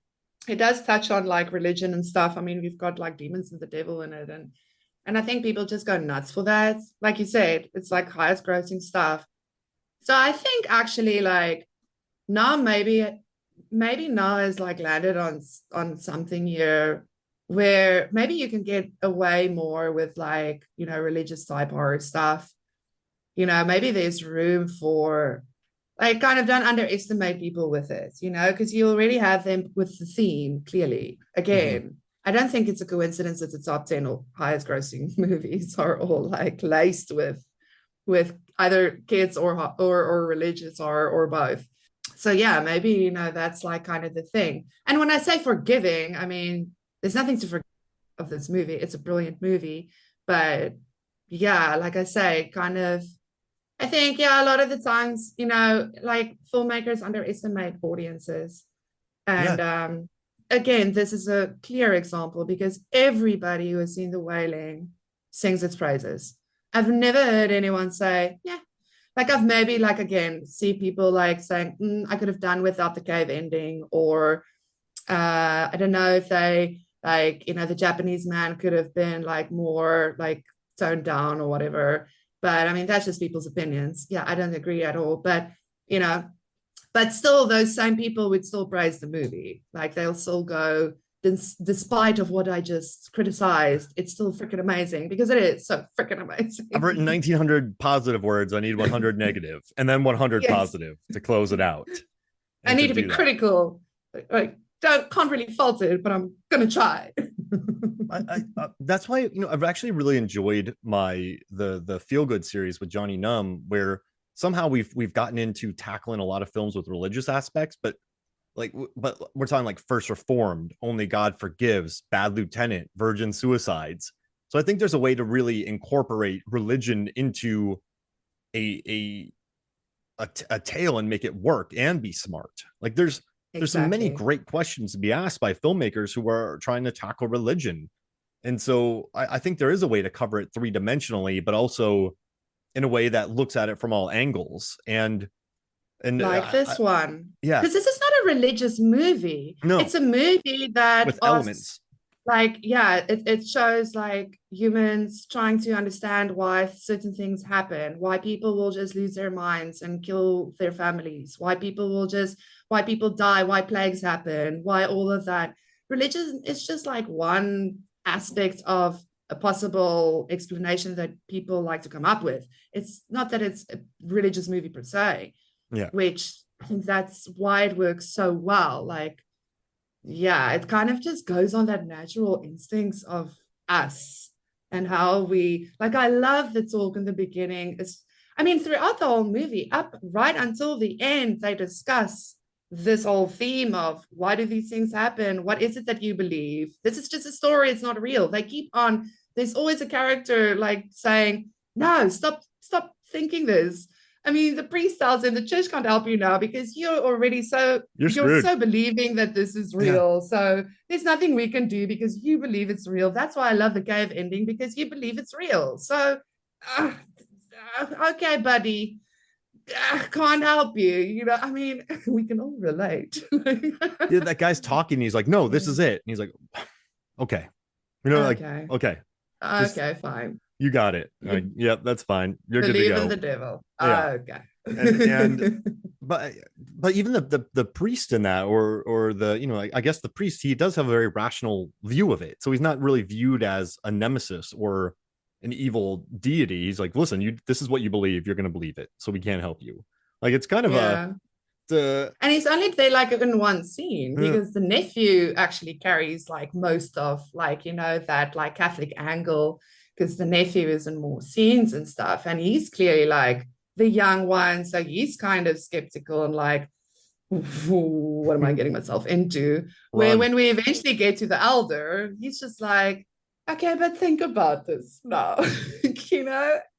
it does touch on like religion and stuff. I mean, we've got like demons and the devil in it, and I think people just go nuts for that. Like you said, it's like highest grossing stuff. So I think actually like now maybe now is like landed on something here where maybe you can get away more with like religious type horror stuff. Maybe there's room for like kind of don't underestimate people with it, because you already have them with the theme clearly. mm-hmm. Again, I don't think it's a coincidence that the top 10 or highest grossing movies are all like laced with either kids or religious or both. So yeah, maybe that's like kind of the thing. And when I say forgiving, I mean there's nothing to forgive. of this movie. It's a brilliant movie, but yeah, like I say, kind of, I think, yeah, a lot of the times, like filmmakers underestimate audiences. Yeah, And again, this is a clear example because everybody who has seen The Wailing sings its praises. I've never heard anyone say, yeah, like I've maybe like again see people like saying, I could have done without the cave ending, or I don't know if they like, the Japanese man could have been like more like toned down or whatever. But I mean, that's just people's opinions. Yeah, I don't agree at all. But you know, but still, those same people would still praise the movie. Like they'll still go, despite of what I just criticized, it's still freaking amazing because it is so freaking amazing. I've written 1900 positive words. I need 100 negative and then 100 Yes, positive to close it out. I And to need to be do that, critical. Like, can't really fault it, but I'm gonna try. that's why I've actually really enjoyed the Feel Good series with Johnny Num, where somehow we've gotten into tackling a lot of films with religious aspects, but we're talking like First Reformed, Only God Forgives, Bad Lieutenant, Virgin Suicides. So I think there's a way to really incorporate religion into a a tale and make it work and be smart. Like there's so many Exactly. great questions to be asked by filmmakers who are trying to tackle religion. And so I think there is a way to cover it three-dimensionally, but also in a way that looks at it from all angles. And Like this one, yeah, because this is not a religious movie. no, It's a movie that with asks, elements. like, yeah, it shows like humans trying to understand why certain things happen, why people will just lose their minds and kill their families, why people die, why plagues happen, why all of that. Religion is just like one aspect of a possible explanation that people like to come up with. It's not that it's a religious movie per se, Yeah. which I think that's why it works so well. Like, yeah, it kind of just goes on that natural instincts of us and how we like. I love the talk in the beginning. I mean, throughout the whole movie, up right until the end, they discuss this whole theme of why do these things happen? What is it that you believe? This is just a story, it's not real. They keep on, there's always a character like saying, no, stop thinking this. I mean, the priest tells him the church can't help you now because You're you're screwed. so believing that this is Yeah. real. So there's nothing we can do because you believe it's real. That's why I love the cave ending because you believe it's real. So, uh, okay, buddy, can't help you. I mean, we can all relate. Yeah, that guy's talking. He's like, no, this is it. And he's like, okay. Like, Okay. okay, just Okay, fine. you got it. Like, You yep, that's fine. You're good to believe in go. the devil. Yeah. Okay. And but even the priest in that, or the I guess the priest, he does have a very rational view of it, so he's not really viewed as a nemesis or an evil deity. He's like, listen, this is what you believe, you're going to believe it, so we can't help you. Like it's kind of Yeah. the And he's only there like in one scene uh, because the nephew actually carries like most of like, that like Catholic angle because the nephew is in more scenes and stuff. And he's clearly like the young one. So he's kind of skeptical and like, what am I getting myself into? Where run. when we eventually get to the elder, he's just like, okay, but think about this now.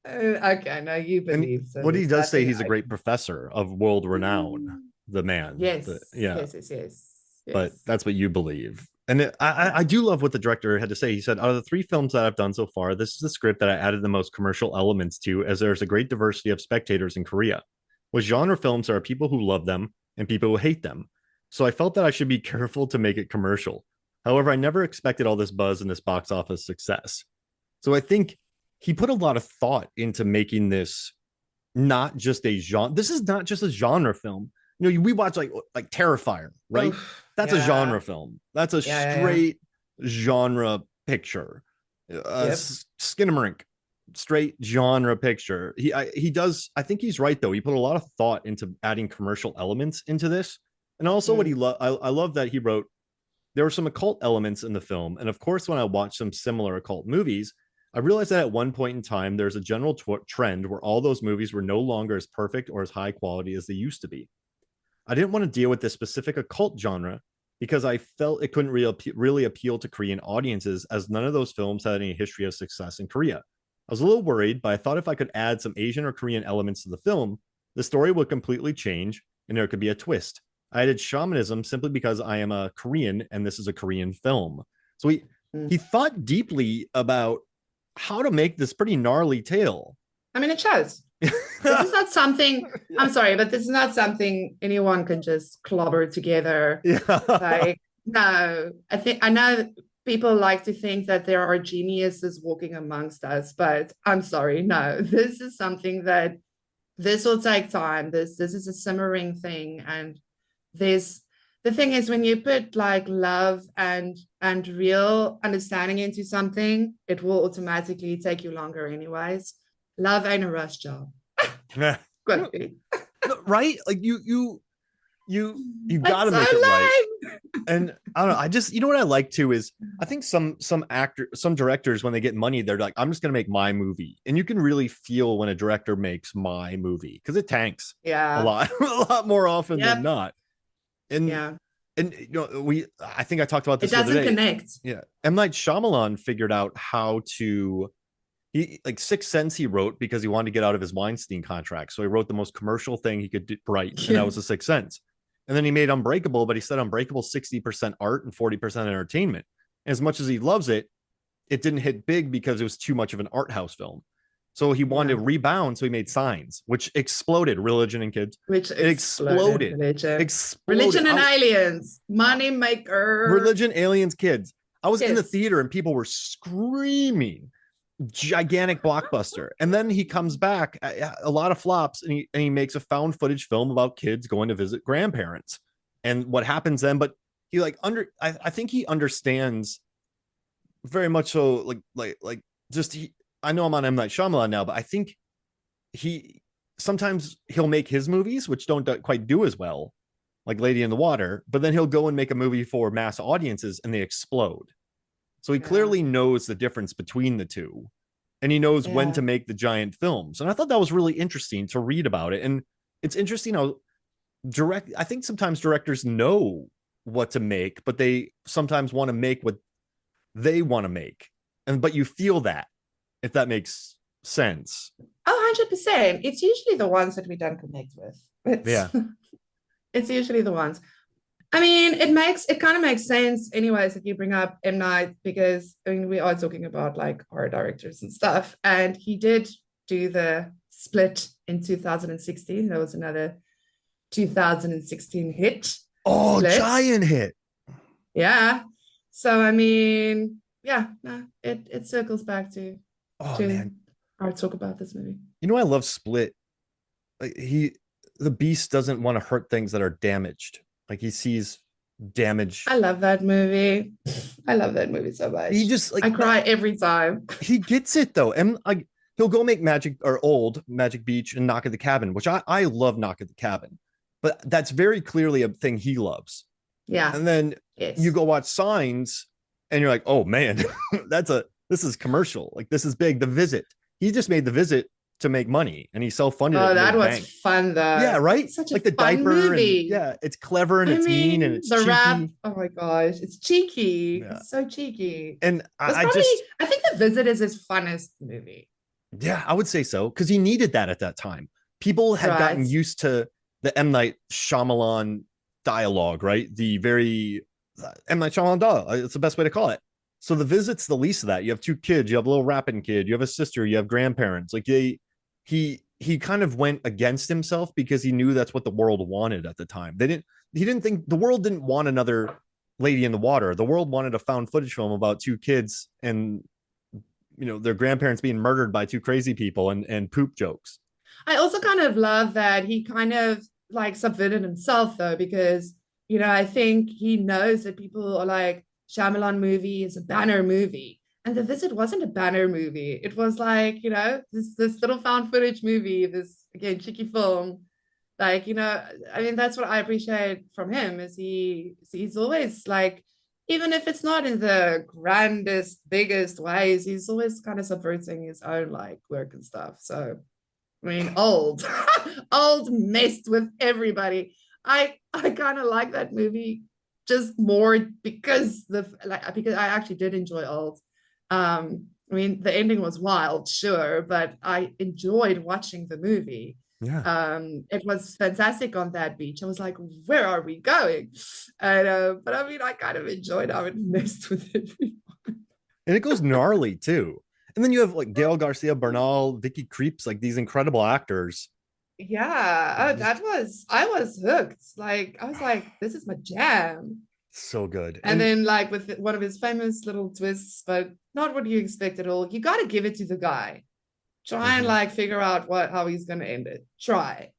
Okay, no, you And believe. So what he there's does say, nothing he's a I great professor of world renown, can. the man. Yes, Yeah, yes, yes, yes, but yes, that's what you believe. And I yes. do love what the director had to say. He said, out of the three films that I've done so far, this is the script that I added the most commercial elements to, as there's a great diversity of spectators in Korea. With genre films, there are people who love them and people who hate them. So I felt that I should be careful to make it commercial. However, I never expected all this buzz and this box office success. So I think he put a lot of thought into making this not just a genre. This is not just a genre film. We watch like Terrifier, right? Oh, That's a yeah, genre film. That's a yeah, yeah, yeah. straight genre picture. Yep. Skinamarink, straight genre picture. He does. I think he's right though. He put a lot of thought into adding commercial elements into this, and also what he Mm. loved. I love that he wrote there were some occult elements in the film, and of course, when I watched some similar occult movies, I realized that at one point in time, there's a general trend where all those movies were no longer as perfect or as high quality as they used to be. I didn't want to deal with this specific occult genre because I felt it couldn't really appeal to Korean audiences, as none of those films had any history of success in Korea. I was a little worried, but I thought if I could add some Asian or Korean elements to the film, the story would completely change and there could be a twist. I added shamanism simply because I am a Korean and this is a Korean film. So he thought deeply about how to make this pretty gnarly tale. I mean, it shows. This is not something, I'm sorry, but this is not something anyone can just clobber together. Yeah. Like, no, I know people like to think that there are geniuses walking amongst us, but I'm sorry, no, this is something that this will take time. This is a simmering thing. And there's the thing is, when you put like love and real understanding into something, it will automatically take you longer anyways. Love ain't a rush job. Right? Like you gotta so make it right. lame. And I don't know, I just, you know what I like too is I think some directors, when they get money, they're like, I'm just gonna make my movie. And you can really feel when a director makes my movie, because it tanks a lot more often than not. And and you know, I think I talked about this. It doesn't connect. Yeah. M. Night Shyamalan figured out how to, he like Sixth Sense he wrote because he wanted to get out of his Weinstein contract. So he wrote the most commercial thing he could write, and that was The Sixth Sense. And then he made Unbreakable, but he said Unbreakable 60% art and 40% entertainment. And as much as he loves it, it didn't hit big because it was too much of an art house film. So he wanted to rebound, so he made Signs, which exploded. Religion and Kids, which exploded. Religion and Aliens, money maker. Religion, Aliens, Kids. I was in the theater and people were screaming, gigantic blockbuster. And then he comes back, a lot of flops, and he makes a found footage film about kids going to visit grandparents and what happens then. But he I think he understands very much so, like just I know I'm on M. Night Shyamalan now, but I think sometimes he'll make his movies, which don't quite do as well, like Lady in the Water, but then he'll go and make a movie for mass audiences and they explode. So he clearly knows the difference between the two, and he knows when to make the giant films. And I thought that was really interesting to read about it. And it's interesting how I think sometimes directors know what to make, but they sometimes want to make what they want to make. But you feel that, if that makes sense. 100%. It's usually the ones that we don't connect with. It's usually the ones. I mean, it kind of makes sense anyways that you bring up M. Night, because I mean, we are talking about like horror directors and stuff. And he did do the Split in 2016. There was another 2016 hit. Oh, Split. Giant hit. Yeah. So I mean, it circles back to our talk about this movie. You know, I love Split. Like the beast doesn't want to hurt things that are damaged. Like he sees damage. I love that movie. I love that movie so much. He just like I cry every time. He gets it though. And like he'll go make old Magic Beach and Knock at the Cabin, which I love Knock at the Cabin. But that's very clearly a thing he loves. Yeah. And then you go watch Signs and you're like, oh man, this is commercial. Like this is big. The Visit. He just made The Visit to make money, and he self-funded it. Oh, that was fun though. Yeah, right. Such like a the fun diaper movie. And, it's clever and it's mean and it's the cheeky. rap. Oh my gosh, it's cheeky. Yeah. It's so cheeky. And I think The Visit is his funnest movie. Yeah, I would say so, because he needed that at that time. People had gotten used to the M. Night Shyamalan dialogue, right? The very M. Night Shyamalan dialogue. It's the best way to call it. So The Visit's the least of that. You have two kids. You have a little rapping kid. You have a sister. You have grandparents. Like he kind of went against himself because he knew that's what the world wanted at the time. He didn't think the world didn't want another Lady in the Water. The world wanted a found footage film about two kids and, you know, their grandparents being murdered by two crazy people and poop jokes. I also kind of love that he kind of like subverted himself though, because, you know, I think he knows that people are like, Shyamalan movie is a banner movie. And The Visit wasn't a banner movie. It was like, you know, this little found footage movie, this, again, cheeky film. Like, you know, I mean, that's what I appreciate from him is he's always like, even if it's not in the grandest, biggest ways, he's always kind of subverting his own like work and stuff. So, I mean, old messed with everybody. I kind of like that movie just more because because I actually did enjoy Old. I mean, the ending was wild, sure, but I enjoyed watching the movie. Yeah. It was fantastic on that beach. I was like, where are we going? And but I mean, I kind of enjoyed how it messed with it. And it goes gnarly too. And then you have like Gail Garcia Bernal, Vicky Creeps, like these incredible actors. Yeah. I was hooked. Like, I was like, this is my jam. So good. And then, like, with one of his famous little twists, but not what you expect at all. You got to give it to the guy. Try and like figure out how he's gonna end it. Try.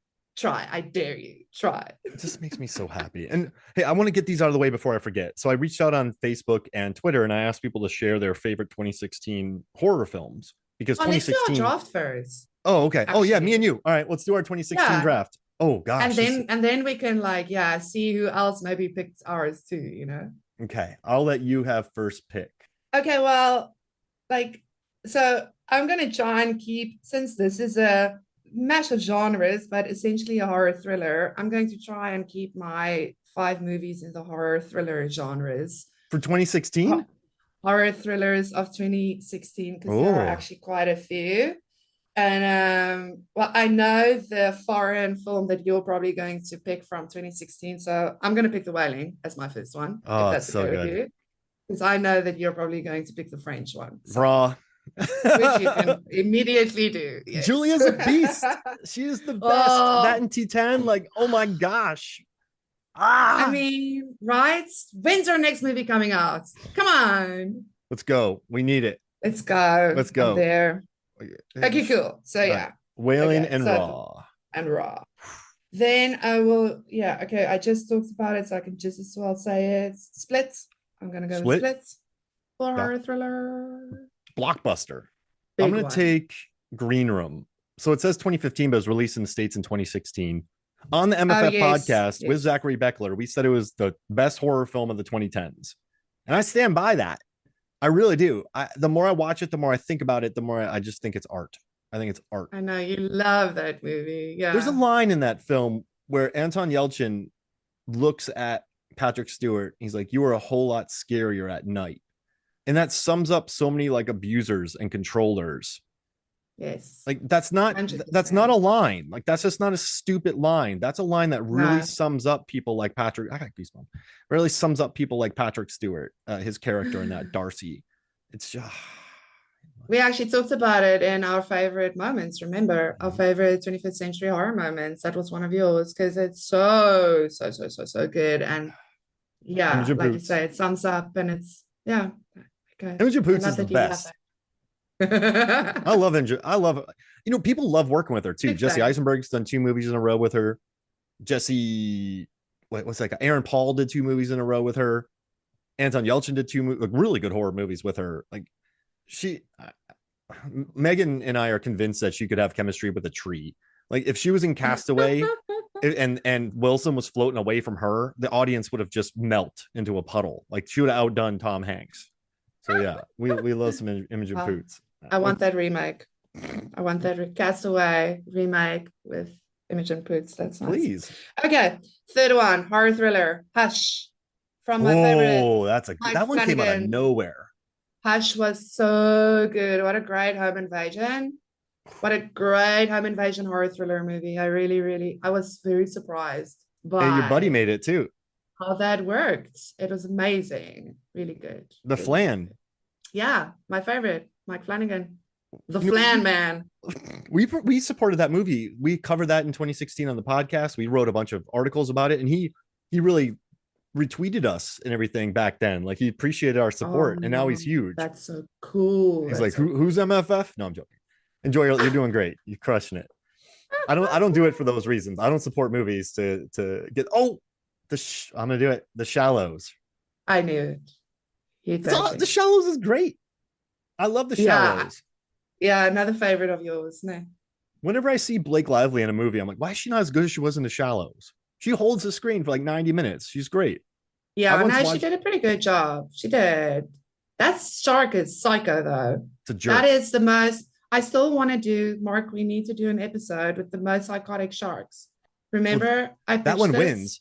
I dare you. Try. It just makes me so happy. And hey, I want to get these out of the way before I forget. So I reached out on Facebook and Twitter, and I asked people to share their favorite 2016 horror films because 2016. Let's do our draft first. Oh, okay. Actually. Oh yeah, me and you. All right, let's do our 2016 draft. Oh gosh. And then we can like see who else maybe picked ours too. You know. Okay, I'll let you have first pick. Okay, well, like so. I'm going to try and keep, since this is a mash of genres, but essentially a horror thriller, I'm going to try and keep my 5 movies in the horror thriller genres. For 2016? Horror thrillers of 2016, because there are actually quite a few. And well, I know the foreign film that you're probably going to pick from 2016, so I'm going to pick The Wailing as my first one. Oh, if that's so good. With you. Because I know that you're probably going to pick the French one. So. Raw. Which you can immediately do. Yes. Julia's a beast. She is the best. That in T10, like, oh my gosh. I mean, right? When's our next movie coming out? Come on. Let's go. We need it. Let's go. Let's go. I'm there. Okay, cool. So yeah. Wailing and Raw. And Raw. Then I will, okay. I just talked about it, so I can just as well say it. Split. I'm gonna go with Split. Horror thriller. Blockbuster. I'm going to take Green Room. So it says 2015, but it was released in the States in 2016. On the MFF podcast with Zachary Beckler, we said it was the best horror film of the 2010s. And I stand by that. I really do. The more I watch it, the more I think about it, the more I just think it's art. I think it's art. I know you love that movie. Yeah. There's a line in that film where Anton Yelchin looks at Patrick Stewart. He's like, you were a whole lot scarier at night. And that sums up so many like abusers and controllers. Yes. Like that's not 100%. A line. Like that's just not a stupid line. That's a line that really sums up people like Patrick. I got goosebumps. Really sums up people like Patrick Stewart, his character in that Darcy. It's just. We actually talked about it in our favorite moments. Remember our favorite 21st century horror moments? That was one of yours because it's so good. And like you say, it sums up and it's Okay. Imogen Poots is the best. I love Imogen. People love working with her too. Jesse Eisenberg's done 2 movies in a row with her. Aaron Paul did 2 movies in a row with her. Anton Yelchin did 2 really good horror movies with her. Like Megan and I are convinced that she could have chemistry with a tree. Like if she was in Castaway and Wilson was floating away from her, the audience would have just melt into a puddle. Like she would have outdone Tom Hanks. So yeah, we love some Imogen Poots. I want that remake. I want that Castaway remake with Imogen Poots. That's nice. Please. Okay, third one, horror thriller, Hush. From my favorite. Oh, that one came out of nowhere. Hush was so good. What a great home invasion. What a great home invasion horror thriller movie. I was very surprised by. And your buddy made it too. How that worked. It was amazing. Really good. The Flan. Yeah, my favorite, Mike Flanagan. The Flan Man. We supported that movie. We covered that in 2016 on the podcast. We wrote a bunch of articles about it, and he really retweeted us and everything back then. Like he appreciated our support, and now he's huge. That's so cool. He's who's MFF? No, I'm joking. Enjoy. You're doing great. You're crushing it. I don't do it for those reasons. I don't support movies to get. I'm gonna do it. The Shallows. I knew it. The Shallows is great. I love The Shallows. Yeah, another favorite of yours. No. Whenever I see Blake Lively in a movie, I'm like, why is she not as good as she was in The Shallows? She holds the screen for like 90 minutes. She's great. Yeah, she did a pretty good job. She did. That shark is psycho, though. It's a jerk. That is the most. I still want to do, Mark. We need to do an episode with the most psychotic sharks. Remember, that one wins.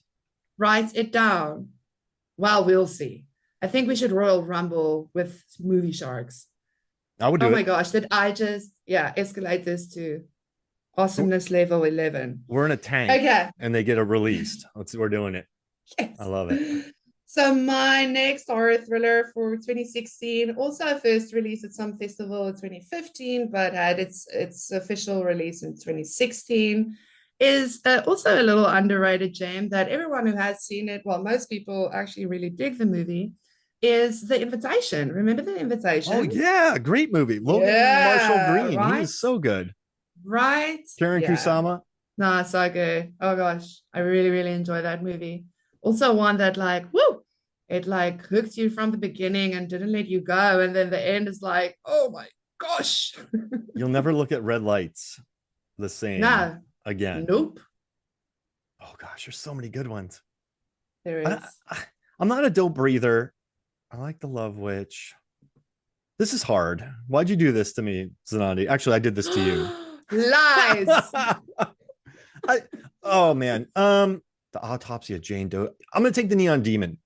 Write it down. Well, we'll see. I think we should Royal Rumble with movie sharks. I would Oh do my it. gosh, did I just, yeah, escalate this to awesomeness level 11? We're in a tank Okay. and they get released. We're doing it. I love it. Yes. So my next horror thriller for 2016, also first released at some festival in 2015, but had its official release in 2016, is also a little underrated gem that everyone who has seen it, well, most people actually really dig the movie, is The Invitation. Remember The Oh Invitation? yeah, great movie. Logan Marshall Yeah, Green. He right? is so good. Right? Karen Yeah. Kusama. No, it's so good. Oh gosh, I really, really enjoy that movie. Also one that like, woo, it like hooked you from the beginning and didn't let you go. And then the end is like, oh my gosh. You'll never look at red lights the same No, again. nope, Oh gosh, there's so many good ones. there I, is. am not a dope breather. I like the Love Witch. This is hard. Why'd you do this to me, Zanandi? Actually, I did this to you. Lies. I, oh man. The Autopsy of Jane Doe. I'm gonna take the Neon Demon.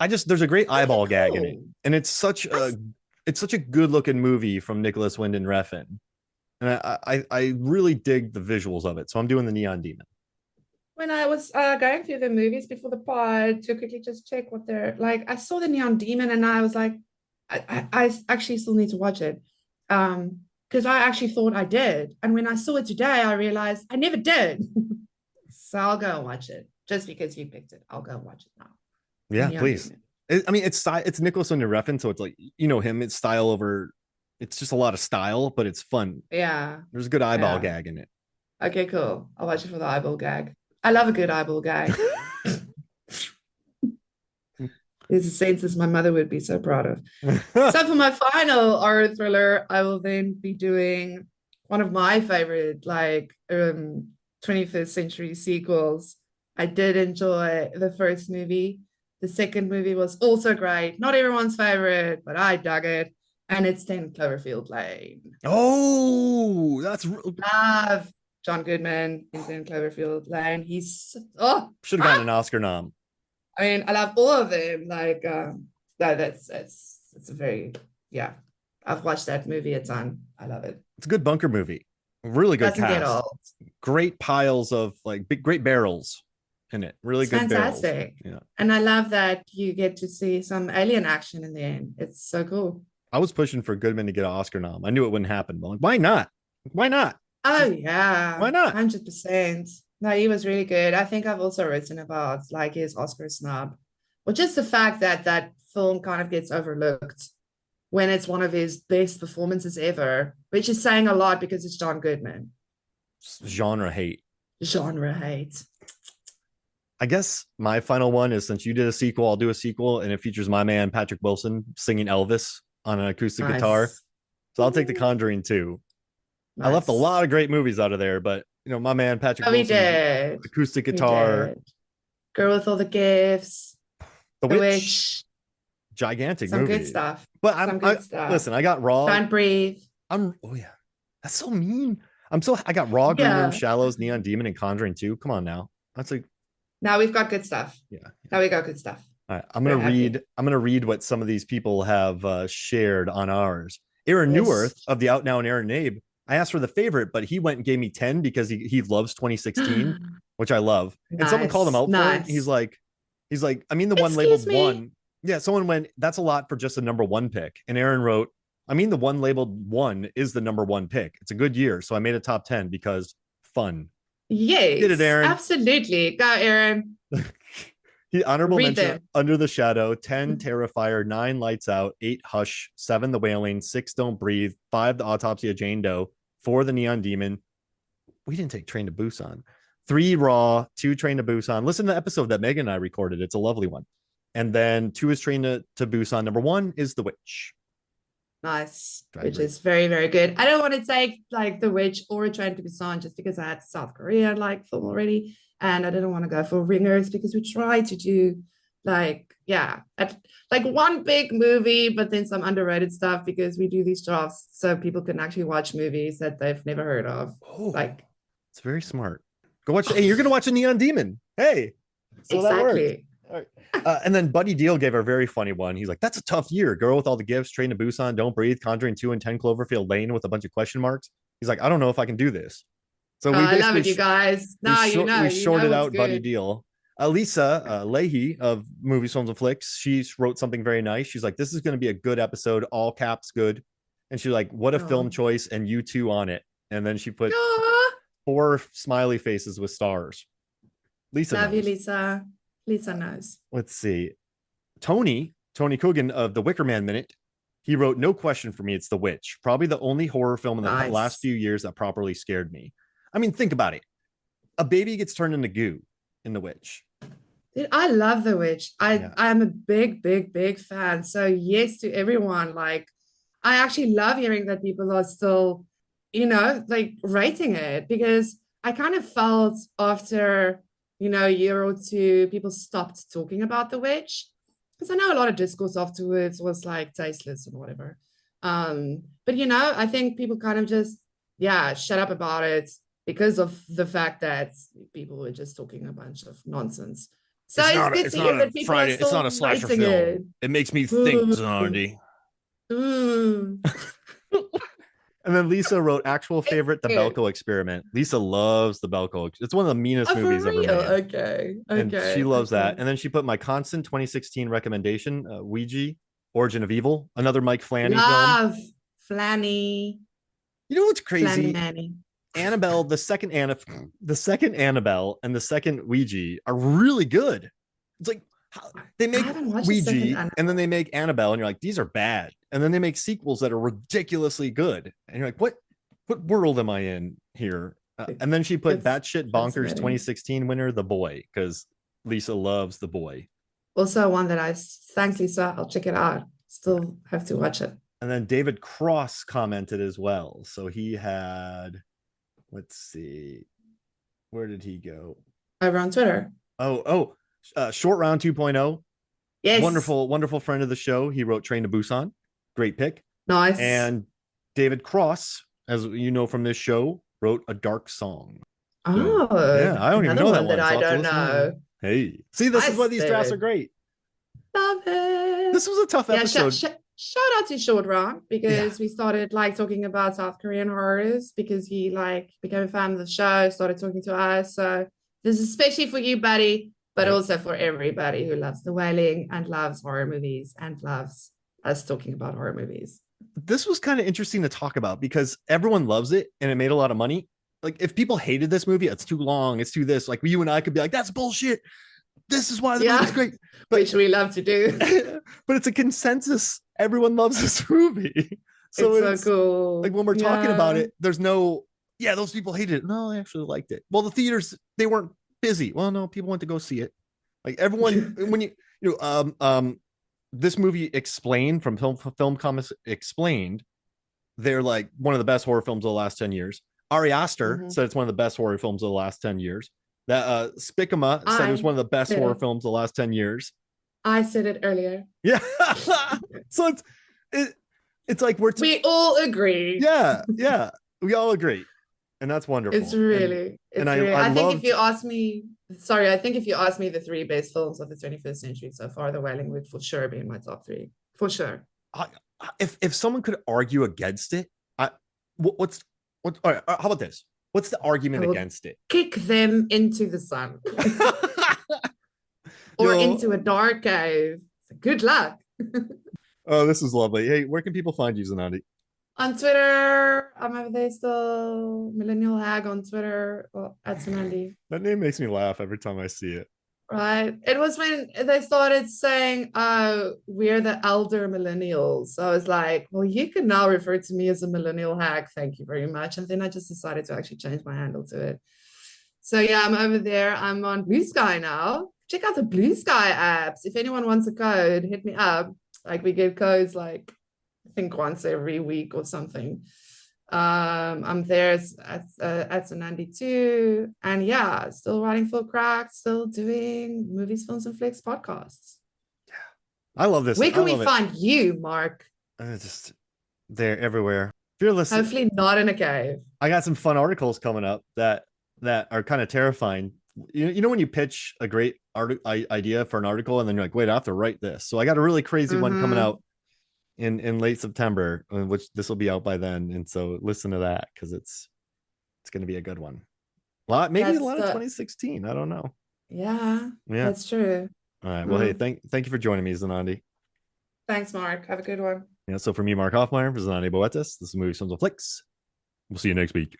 There's a great eyeball gag in it, Cool. and it's such a good looking movie from Nicholas Winding Refn, and I really dig the visuals of it. So I'm doing the Neon Demon. When I was going through the movies before the pod to quickly just check what they're like, I saw the Neon Demon and I was like, I actually still need to watch it. Because I actually thought I did. And when I saw it today, I realized I never did. So I'll go and watch it. Just because you picked it, I'll go and watch it now. Yeah, Neon please. Demon. I mean, it's Nicholas Winding Refn, so it's like him. It's style over. It's just a lot of style, but it's fun. Yeah. There's a good eyeball Yeah. gag in it. Okay, cool. I'll watch it for the eyeball gag. I love a good eyeball gag. There's a sense my mother would be so proud of. So for my final horror thriller, I will then be doing one of my favorite 21st century sequels. I did enjoy the first movie. The second movie was also great. Not everyone's favorite, but I dug it. And it's 10 Cloverfield Lane. Oh, Love John Goodman in 10 Cloverfield Lane. should have gotten an Oscar nom. I mean, I love all of them. Like, that's it's a very, yeah. I've watched that movie a ton. I love it. It's a good bunker movie. Really good Doesn't get cast. old. Great piles of great barrels in it. Really It's good fantastic. barrels. Yeah. And I love that you get to see some alien action in the end. It's so cool. I was pushing for Goodman to get an Oscar nom. I knew it wouldn't happen, but like, why not? Why not? Oh yeah. Why not? 100%. No, he was really good. I think I've also written about like his Oscar snub, or just the fact that that film kind of gets overlooked when it's one of his best performances ever, which is saying a lot because it's John Goodman. Genre hate. Genre hate. I guess my final one is, since you did a sequel, I'll do a sequel, and it features my man Patrick Wilson singing Elvis on an acoustic guitar. So I'll take The Conjuring 2. Nice. I left a lot of great movies out of there, but my man Patrick Wilson, did. acoustic guitar, did. Girl with All the Gifts, The Witch. Gigantic some movie. good stuff. But listen, I got Raw. Don't Breathe. Oh yeah, that's so mean. I got Raw, Green Room, Shallows, Neon Demon, and Conjuring 2. Come on now. That's like, now we've got good stuff. Yeah. Now we got good stuff. All right, I'm gonna read what some of these people have shared on ours. Aaron Neworth of the Out Now and Aaron Abe. I asked for the favorite, but he went and gave me 10 because he loves 2016, which I love. And someone called him out for it. He's like, I mean, the one labeled 1. Yeah, someone went, that's a lot for just a number 1 pick. And Aaron wrote, I mean, the one labeled 1 is the number 1 pick. It's a good year. So I made a top 10 because fun. Yes. Get it, Aaron. Absolutely. Go, Aaron. He honorable Read mention them. Under the Shadow, 10 Terrifier, 9 Lights Out, 8 Hush, 7 The Wailing, 6 Don't Breathe, 5 The Autopsy of Jane Doe, 4 The Neon Demon. We didn't take Train to Busan. 3 Raw, 2 Train to Busan. Listen to the episode that Megan and I recorded. It's a lovely one. And then 2 is Train to Busan. Number 1 is The Witch. Nice. Which is very, very good. I don't want to take like The Witch or Train to Busan just because I had South Korea like film already. And I didn't want to go for Ringers because we try to do like one big movie, but then some underrated stuff because we do these drafts so people can actually watch movies that they've never heard of. Oh, it's very smart. Go watch. Hey, you're gonna watch a Neon Demon. Hey, so exactly. All right. And then Buddy Deal gave her a very funny one. He's like, that's a tough year. Girl with all the gifts, Train to Busan, Don't Breathe, Conjuring 2 and 10 Cloverfield Lane with a bunch of question marks. He's like, I don't know if I can do this. So we I love basically it, you guys. No, we shorted what's out Buddy good. Deal. Lisa Leahy of Movies, Films, and Flicks, she wrote something very nice. She's like, this is going to be a good episode, all caps good. And she's like, what a film Oh. choice, and you two on it. And then she put Oh, 4 smiley faces with stars. Lisa love you, knows. Lisa. Lisa knows. Let's see. Tony Coogan of the Wicker Man Minute, he wrote, no question for me, it's The Witch. Probably the only horror film in the Nice. last few years that properly scared me. I mean, think about it. A baby gets turned into goo in The Witch. Dude, I love The Witch. I'm a big fan. So yes to everyone. Like, I actually love hearing that people are still, like rating it, because I kind of felt after, a year or two, people stopped talking about The Witch. Because I know a lot of discourse afterwards was like tasteless and whatever. But I think people kind of just, shut up about it because of the fact that people were just talking a bunch of nonsense. So it's good to hear that people are still It's not a slasher rating film. It makes me think, Ooh. Zanandi. Mm. And then Lisa wrote actual favorite, The Belko Experiment. Lisa loves The Belko. It's one of the meanest Oh, for movies ever real? made. Okay. And she loves okay. that. And then she put my constant 2016 recommendation, Ouija, Origin of Evil, another Mike Flanny film. Love Flanny. You know what's crazy? Flanny Manny. Annabelle, the second Annabelle and the second Ouija are really good. It's like they make Ouija and then they make Annabelle, and you're like, these are bad. And then they make sequels that are ridiculously good, and you're like, what world am I in here? And then she put batshit bonkers 2016 winner, The Boy, because Lisa loves The Boy. Also one that thanks Lisa, I'll check it out. Still have to watch it. And then David Cross commented as well. So he had, let's see, where did he go? Over on Twitter. Short Round 2.0. Yes. Wonderful friend of the show. He wrote Train to Busan. Great pick. Nice. And David Cross, as you know from this show, wrote A Dark Song. So, yeah, I don't even know that one. I don't know. Hey, see, this is why these drafts are great. Love it. This was a tough episode. Shout out to Short Round, because we started talking about South Korean horrors, because he became a fan of the show, started talking to us. So this is especially for you, buddy, but also for everybody who loves the Wailing and loves horror movies and loves us talking about horror movies. This was kind of interesting to talk about because everyone loves it and it made a lot of money. Like, if people hated this movie, it's too long, it's too this. Like, you and I could be like, that's bullshit. This is why the movie's great. But, which we love to do. But it's a consensus. Everyone loves this movie. So it's so cool. Like, when we're talking about it, there's no, those people hated it. No, they actually liked it. Well, the theaters, they weren't busy. Well, no, people went to go see it. Like, everyone, when this movie Explained from Film Comics Explained, they're like one of the best horror films of the last 10 years. Ari Aster said it's one of the best horror films of the last 10 years. That Spikema said it was one of the best horror films of the last 10 years. I said it earlier. Yeah. So it's like we all agree. Yeah. We all agree. And that's wonderful. It's really, I think if you ask me the 3 best films of the 21st century so far, The Wailing would for sure be in my top 3. For sure. If someone could argue against it, all right, how about this? What's the argument against it? Kick them into the sun. Or into a dark cave. Good luck. Oh, this is lovely. Hey, where can people find you, Zanandi? On Twitter, I'm over there still. Millennial Hag on Twitter, at Zanandi. That name makes me laugh every time I see it. Right. It was when they started saying, we're the elder millennials. So I was like, well, you can now refer to me as a millennial hag. Thank you very much. And then I just decided to actually change my handle to it. So yeah, I'm over there. I'm on Blue Sky now. Check out the Blue Sky apps. If anyone wants a code, hit me up. Like, we give codes I think once every week or something. I'm there at Zanandi too, and still writing Full Crack, still doing Movies, Films, and Flicks podcasts. Yeah, I love this. Where can we find you, Mark? Just there, everywhere. Fearless. Hopefully not in a cave. I got some fun articles coming up that are kind of terrifying. you know when you pitch a great idea for an article and then you're like, wait, I have to write this. So I got a really crazy one coming Mm-hmm. out in late September, which this will be out by then. And so listen to that because it's going to be a good one. Maybe a That's lot of the 2016. I don't know. yeah, Yeah. that's true. All right. Well, hey, Mm. thank you for joining me, Zanandi. Thanks, Mark. Have a good one. Yeah. So for me, Mark Hoffmeyer, for Zanandi Boetis, this is Movie Sons of Flicks. We'll see you next week.